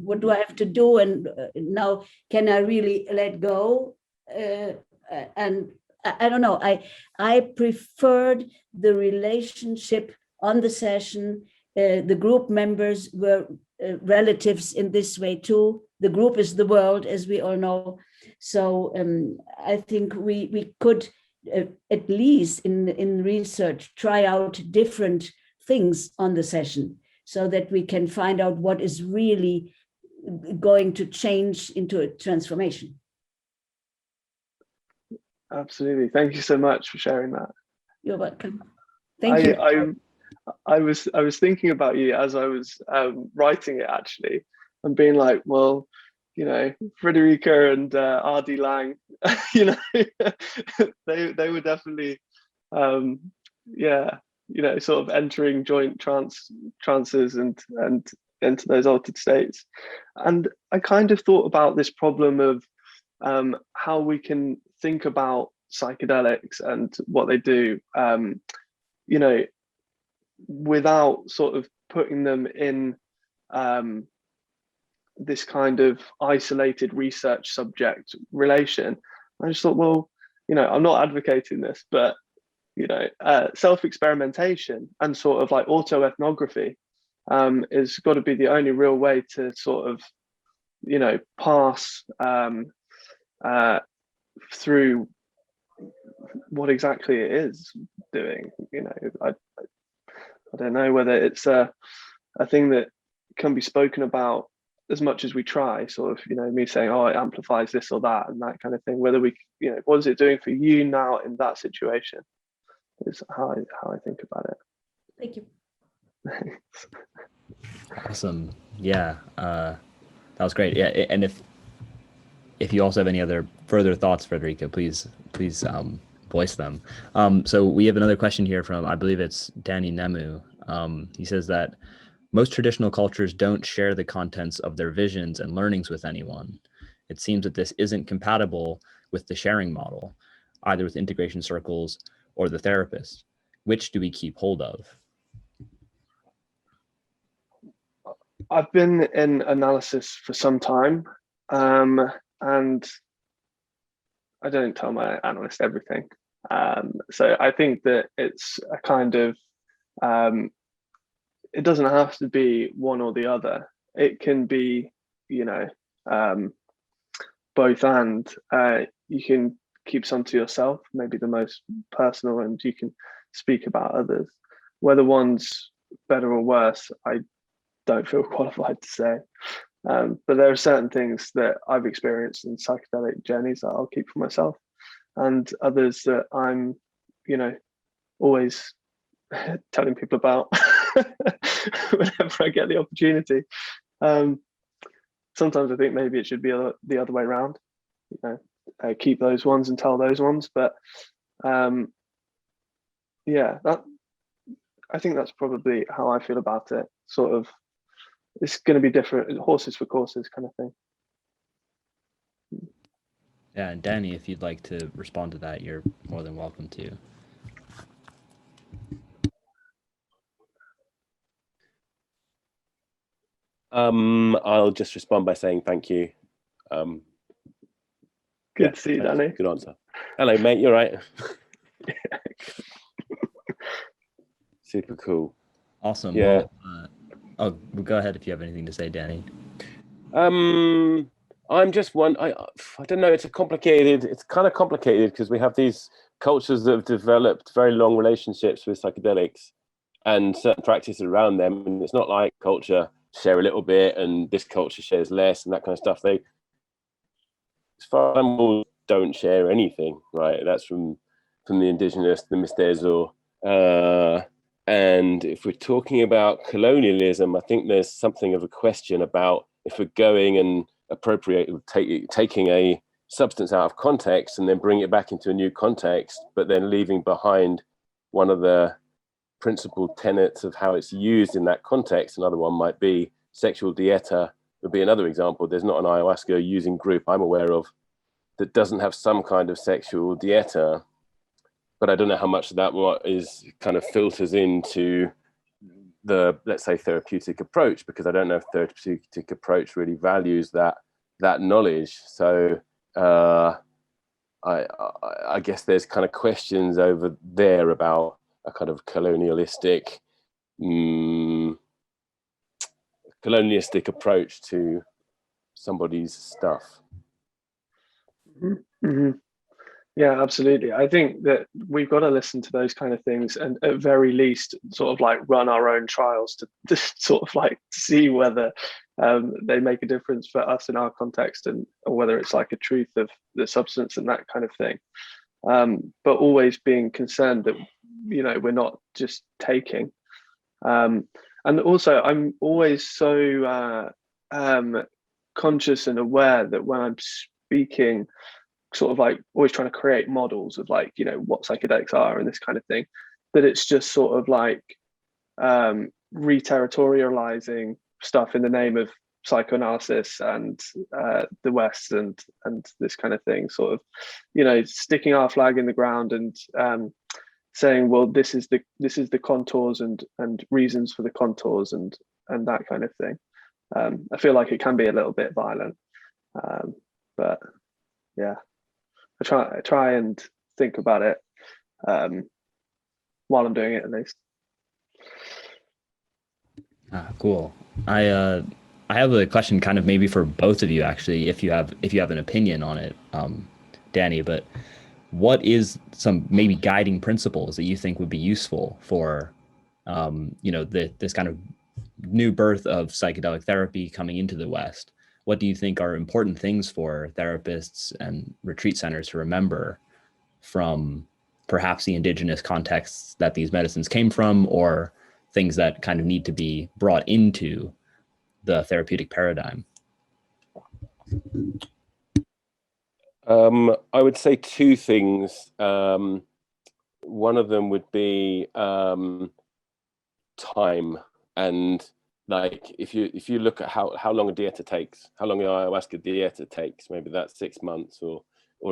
what do I have to do, and now can I really let go? And I don't know. I preferred the relationship on the session. The group members were relatives in this way too. The group is the world, as we all know. So I think we could at least in research try out different things on the session, so that we can find out what is really going to change into a transformation. Absolutely. Thank you so much for sharing that. You're welcome. Thank you. I was thinking about you as I was writing it, actually, and being like, well, you know, Frederica and R.D. Lang, you know, they were definitely, yeah, you know, sort of entering joint trances and into those altered states. And I kind of thought about this problem of how we can think about psychedelics and what they do, you know, without sort of putting them in this kind of isolated research subject relation. I just thought, well, you know, I'm not advocating this, but self-experimentation and sort of like auto-ethnography is got to be the only real way to sort of, pass through what exactly it is doing. I don't know whether it's a thing that can be spoken about as much as we try, sort of, me saying, oh, it amplifies this or that and that kind of thing. Whether we, what is it doing for you now in that situation is how I think about it. Thank you. Awesome. Yeah, that was great. Yeah, and if you also have any other further thoughts, Frederica, please voice them. So we have another question here from, I believe it's Danny Nemu. He says that most traditional cultures don't share the contents of their visions and learnings with anyone. It seems that this isn't compatible with the sharing model, either with integration circles or the therapist. Which do we keep hold of? I've been in analysis for some time, and I don't tell my analyst everything. So I think that it's a kind of, it doesn't have to be one or the other. It can be, both and. You can keep some to yourself, maybe the most personal, and you can speak about others. Whether one's better or worse, I don't feel qualified to say. But there are certain things that I've experienced in psychedelic journeys that I'll keep for myself, and others that I'm, always telling people about whenever I get the opportunity. Sometimes I think maybe it should be the other way around, keep those ones and tell those ones. But yeah, I think that's probably how I feel about it. Sort of, it's going to be different, horses for courses kind of thing. Yeah, and Danny, if you'd like to respond to that, you're more than welcome to. I'll just respond by saying thank you. Good to see you, Danny. Good answer. Hello, mate. You're right. Super cool. Awesome. Yeah. Well, go ahead if you have anything to say, Danny. I'm just one. I don't know. It's kind of complicated because we have these cultures that have developed very long relationships with psychedelics and certain practices around them, and it's not like culture share a little bit and this culture shares less and that kind of stuff. They, as far as I'm, don't share anything, right? That's from the indigenous, the Mestizo. And if we're talking about colonialism, I think there's something of a question about if we're going and taking a substance out of context and then bring it back into a new context, but then leaving behind one of the principal tenets of how it's used in that context. Another one might be sexual dieta, would be another example. There's not an ayahuasca using group I'm aware of that doesn't have some kind of sexual dieta, but I don't know how much of that is kind of filters into the, let's say, therapeutic approach, because I don't know if therapeutic approach really values that knowledge. So I guess there's kind of questions over there about a kind of colonialistic approach to somebody's stuff. Mm-hmm. Yeah, absolutely. I think that we've got to listen to those kind of things and at very least sort of like run our own trials to sort of like see whether they make a difference for us in our context, and or whether it's like a truth of the substance and that kind of thing. But always being concerned that, we're not just taking. And also I'm always so conscious and aware that when I'm speaking, sort of like always trying to create models of like, what psychedelics are and this kind of thing, that it's just sort of like reterritorializing stuff in the name of psychoanalysis and the West and this kind of thing, sort of, sticking our flag in the ground and saying, well, this is the contours and reasons for the contours and that kind of thing. I feel like it can be a little bit violent, but yeah, I try and think about it while I'm doing it, at least. Cool. I have a question, kind of maybe for both of you, actually, if you have an opinion on it, Danny. But what is some maybe guiding principles that you think would be useful for, this kind of new birth of psychedelic therapy coming into the West? What do you think are important things for therapists and retreat centers to remember from perhaps the indigenous contexts that these medicines came from, or things that kind of need to be brought into the therapeutic paradigm? I would say two things. One of them would be time, and like if you look at how long a dieta takes, how long the ayahuasca dieta takes, maybe that's 6 months or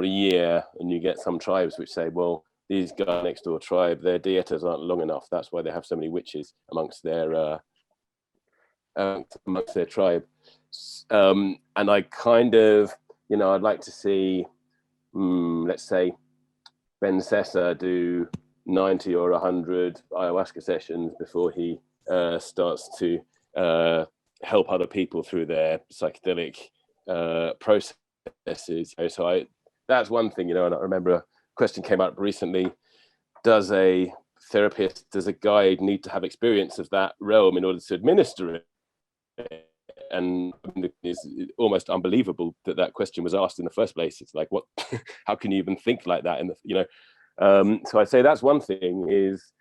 a year, and you get some tribes which say, well, these guys next door tribe, their dietas aren't long enough. That's why they have so many witches amongst their tribe. And I kind of, I'd like to see, let's say, Ben Sessa do 90 or 100 ayahuasca sessions before he starts to help other people through their psychedelic processes. So that's one thing, and I remember a question came up recently: does a therapist, does a guide need to have experience of that realm in order to administer it? And it's almost unbelievable that question was asked in the first place. It's like, what? How can you even think like that? So I'd say that's one thing, is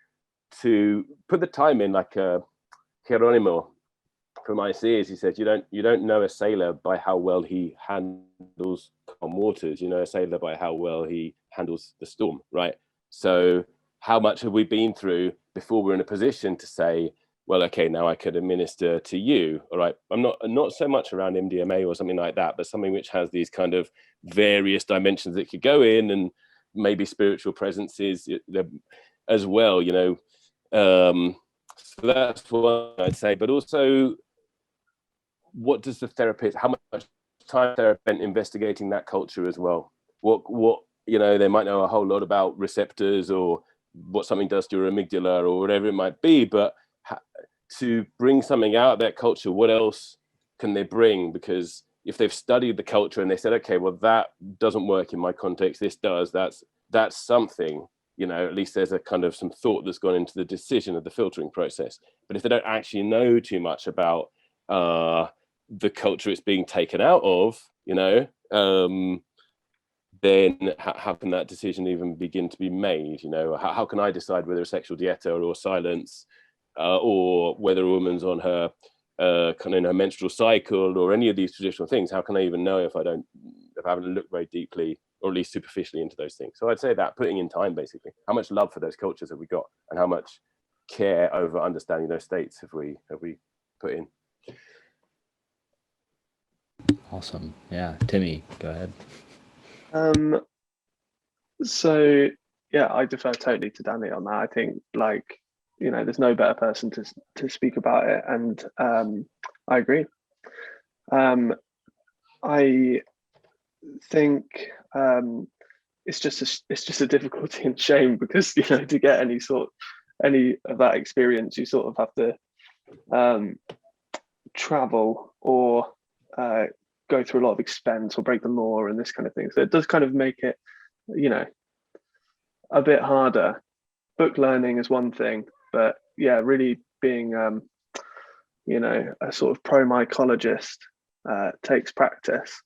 to put the time in. Like Geronimo from ICs, he said, you don't know a sailor by how well he handles calm waters. You know a sailor by how well he handles the storm, right? So how much have we been through before we're in a position to say, well, okay, now I could administer to you, all right? I'm not so much around MDMA or something like that, but something which has these kind of various dimensions that could go in, and maybe spiritual presences as well, So that's what I'd say. But also, what does the therapist, how much time therapist spent investigating that culture as well? What they might know a whole lot about receptors or what something does to your amygdala or whatever it might be, but to bring something out of that culture, what else can they bring? Because if they've studied the culture and they said, okay, well, that doesn't work in my context, this does, that's something, at least there's a kind of some thought that's gone into the decision of the filtering process. But if they don't actually know too much about the culture it's being taken out of, then how can that decision even begin to be made? How can I decide whether a sexual dieta or silence, or whether a woman's on her kind of her menstrual cycle or any of these traditional things? How can I even know if I haven't looked very deeply, or at least superficially, into those things? So I'd say that, putting in time, basically. How much love for those cultures have we got, and how much care over understanding those states have we put in? Awesome. Yeah, Timmy, go ahead. So yeah, I defer totally to Danny on that. I think, there's no better person to speak about it, and I agree. I think it's just a difficulty and shame, because to get any of that experience, you sort of have to travel or go through a lot of expense or break the law and this kind of thing. So it does kind of make it, a bit harder. Book learning is one thing, but yeah, really being, a sort of pro-mycologist takes practice.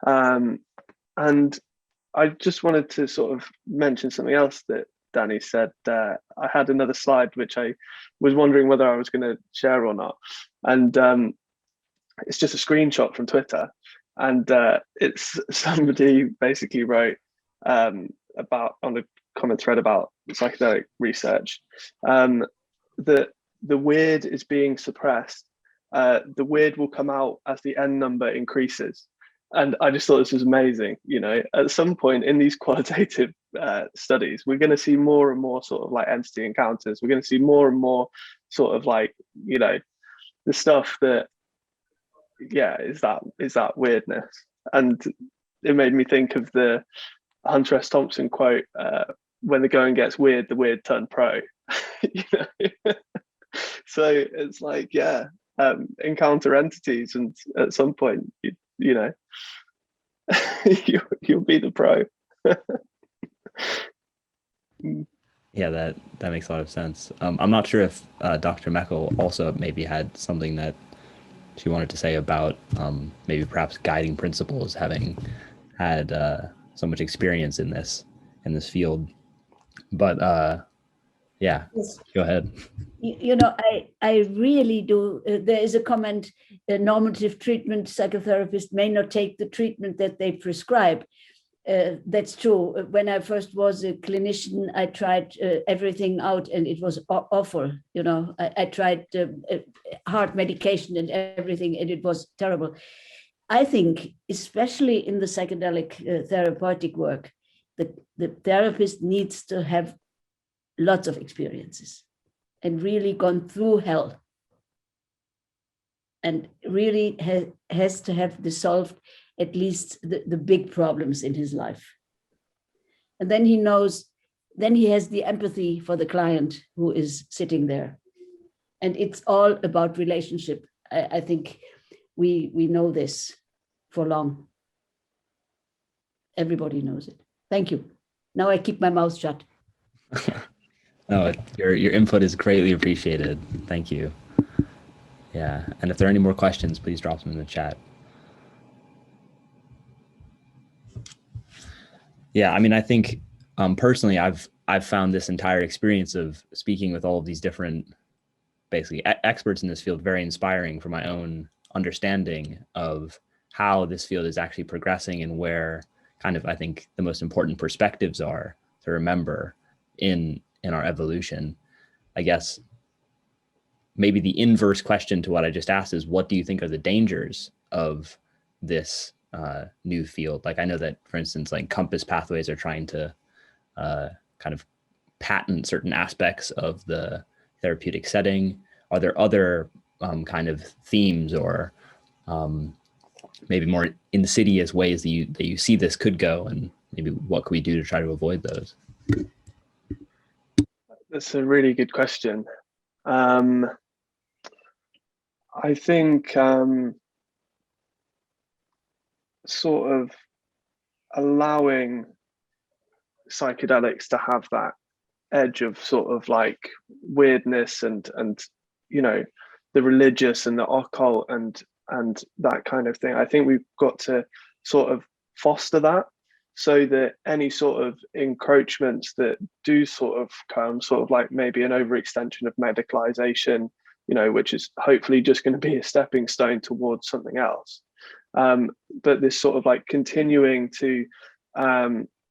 And I just wanted to sort of mention something else that Danny said. I had another slide which I was wondering whether I was going to share or not, and it's just a screenshot from Twitter, and it's somebody basically wrote about, on a comment thread about psychedelic research, that the weird is being suppressed. The weird will come out as the N number increases. And I just thought this was amazing. At some point in these qualitative studies, we're going to see more and more sort of like entity encounters. We're going to see more and more sort of like, the stuff that, is that weirdness. And it made me think of the Hunter S. Thompson quote, when the going gets weird, the weird turn pro. you know. So it's like, yeah, encounter entities, and at some point, you know, you'll be the pro. Yeah, that makes a lot of sense. I'm not sure if Dr. Meckel also maybe had something that she wanted to say about maybe perhaps guiding principles, having had so much experience in this field. But yeah, Yes. go ahead. You know, I really do. There is a comment: a normative treatment psychotherapist may not take the treatment that they prescribe. That's true. When I first was a clinician, I tried everything out, and it was awful. You know, I tried hard medication and everything, and it was terrible. I think, especially in the psychedelic therapeutic work, the therapist needs to have lots of experiences and really gone through hell, and really has to have dissolved at least the big problems in his life. And then he knows, then he has the empathy for the client who is sitting there. And it's all about relationship. I think we know this for long. Everybody knows it. Thank you. Now I keep my mouth shut. No, your input is greatly appreciated. Thank you. Yeah, and if there are any more questions, please drop them in the chat. Yeah, I mean, I think personally, I've found this entire experience of speaking with all of these different, basically experts in this field, very inspiring for my own understanding of how this field is actually progressing and where kind of I think the most important perspectives are to remember in our evolution. I guess maybe the inverse question to what I just asked is, what do you think are the dangers of this new field? Like, I know that, for instance, like compass pathways are trying to kind of patent certain aspects of the therapeutic setting. Are there other kind of themes or maybe more insidious ways that you see this could go, and maybe what could we do to try to avoid those? That's a really good question. I think sort of allowing psychedelics to have that edge of sort of like weirdness and you know, the religious and the occult and that kind of thing. I think we've got to sort of foster that, so that any sort of encroachments that do sort of come, sort of like maybe an overextension of medicalization, you know, which is hopefully just going to be a stepping stone towards something else. But this sort of like continuing to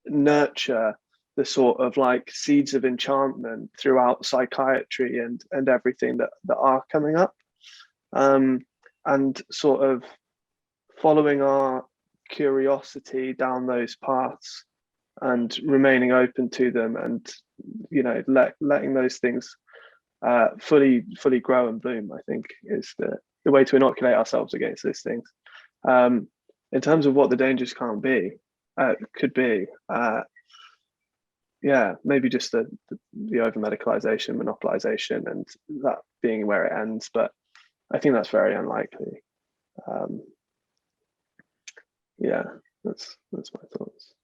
nurture the sort of like seeds of enchantment throughout psychiatry and everything that are coming up, and sort of following our curiosity down those paths and remaining open to them, and you know, letting those things fully grow and bloom, I think is the way to inoculate ourselves against those things. In terms of what the dangers could be, yeah, maybe just the over medicalization, monopolization, and that being where it ends. But I think that's very unlikely. Yeah, that's my thoughts.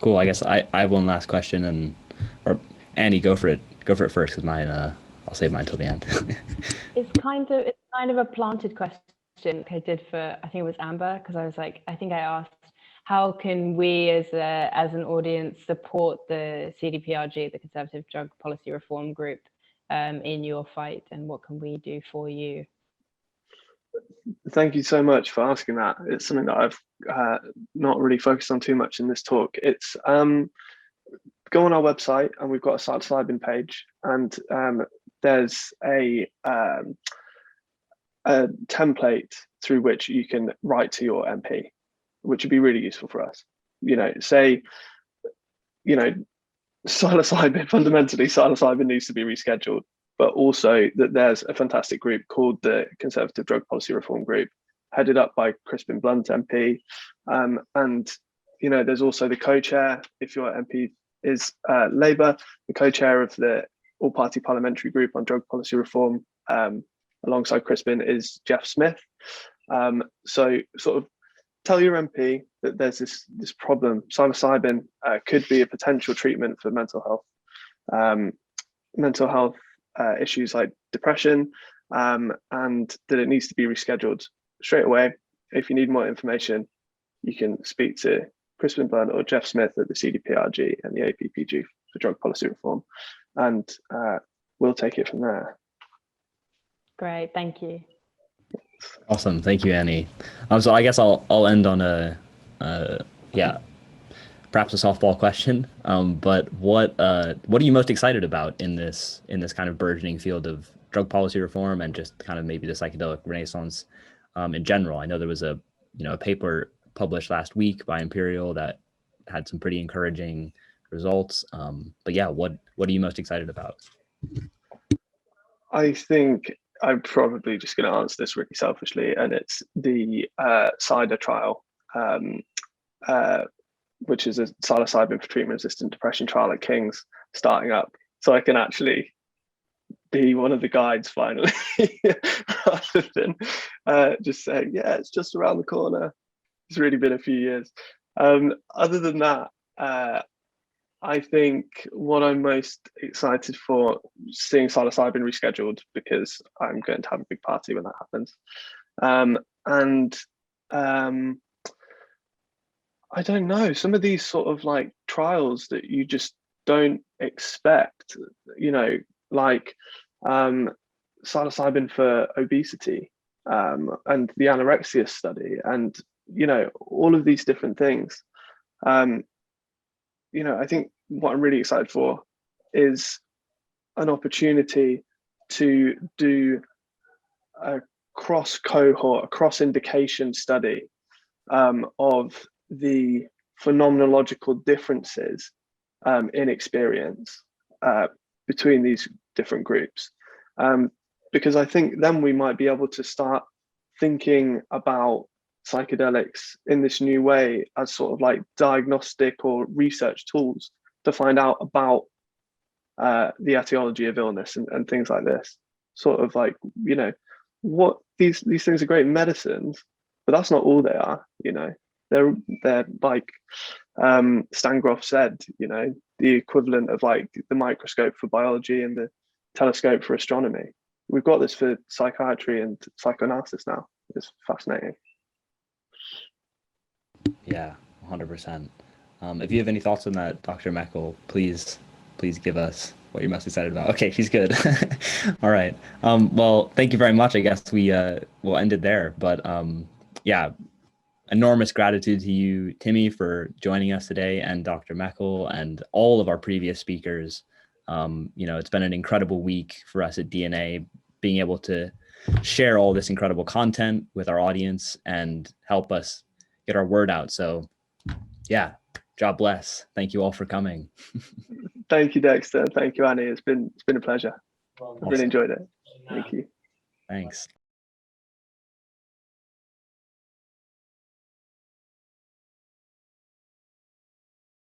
Cool. I guess I have one last question, or Annie, go for it first, because mine I'll save mine till the end. It's kind of a planted question I did for, I think it was Amber, because I was like, I think I asked, how can we as an audience support the CDPRG, the Conservative Drug Policy Reform Group, in your fight, and what can we do for you? Thank you so much for asking that. It's something that I've not really focused on too much in this talk. It's go on our website, and we've got a psilocybin page, and there's a template through which you can write to your MP, which would be really useful for us. You know, say, you know, fundamentally psilocybin needs to be rescheduled, but also that there's a fantastic group called the Conservative Drug Policy Reform Group, headed up by Crispin Blunt MP, and you know, there's also the co-chair if your MP is Labour, the co-chair of the all-party parliamentary group on drug policy reform, alongside Crispin, is Jeff Smith. So sort of tell your MP that there's this problem. Psilocybin could be a potential treatment for mental health issues like depression, and that it needs to be rescheduled straight away. If you need more information, you can speak to Crispin Blunt or Jeff Smith at the CDPRG and the APPG for drug policy reform, and we'll take it from there. Great, thank you. Awesome, thank you, Annie. So I guess I'll end on a perhaps a softball question. But what are you most excited about in this kind of burgeoning field of drug policy reform and just kind of maybe the psychedelic renaissance in general? I know there was a paper published last week by Imperial that had some pretty encouraging results. But yeah, what are you most excited about? I think I'm probably just going to answer this really selfishly, and it's the CIDR trial, which is a psilocybin for treatment-resistant depression trial at King's, starting up. So I can actually be one of the guides finally, rather than just saying, yeah, it's just around the corner. It's really been a few years. Other than that, I think what I'm most excited for, seeing psilocybin rescheduled, because I'm going to have a big party when that happens. I don't know, some of these sort of like trials that you just don't expect, like psilocybin for obesity, and the anorexia study, and all of these different things. I think what I'm really excited for is an opportunity to do a cross-cohort, a cross-indication study of the phenomenological differences in experience between these different groups. Because I think then we might be able to start thinking about psychedelics in this new way as sort of like diagnostic or research tools to find out about the etiology of illness and things like this. Sort of like, what these things are great medicines, but that's not all they are. They're like Stan Grof said, the equivalent of like the microscope for biology and the telescope for astronomy. We've got this for psychiatry and psychoanalysis now. It's fascinating. Yeah, 100%. If you have any thoughts on that, Dr. Meckel, please give us what you're most excited about. Okay, she's good. All right. Well, thank you very much. I guess we'll end it there. But yeah, enormous gratitude to you, Timmy, for joining us today, and Dr. Meckel, and all of our previous speakers. It's been an incredible week for us at DNA, being able to share all this incredible content with our audience and help us get our word out. So yeah, God bless. Thank you all for coming. Thank you, Dexter. Thank you, Annie. It's been a pleasure. Awesome. I've really enjoyed it. Thank you. Thanks.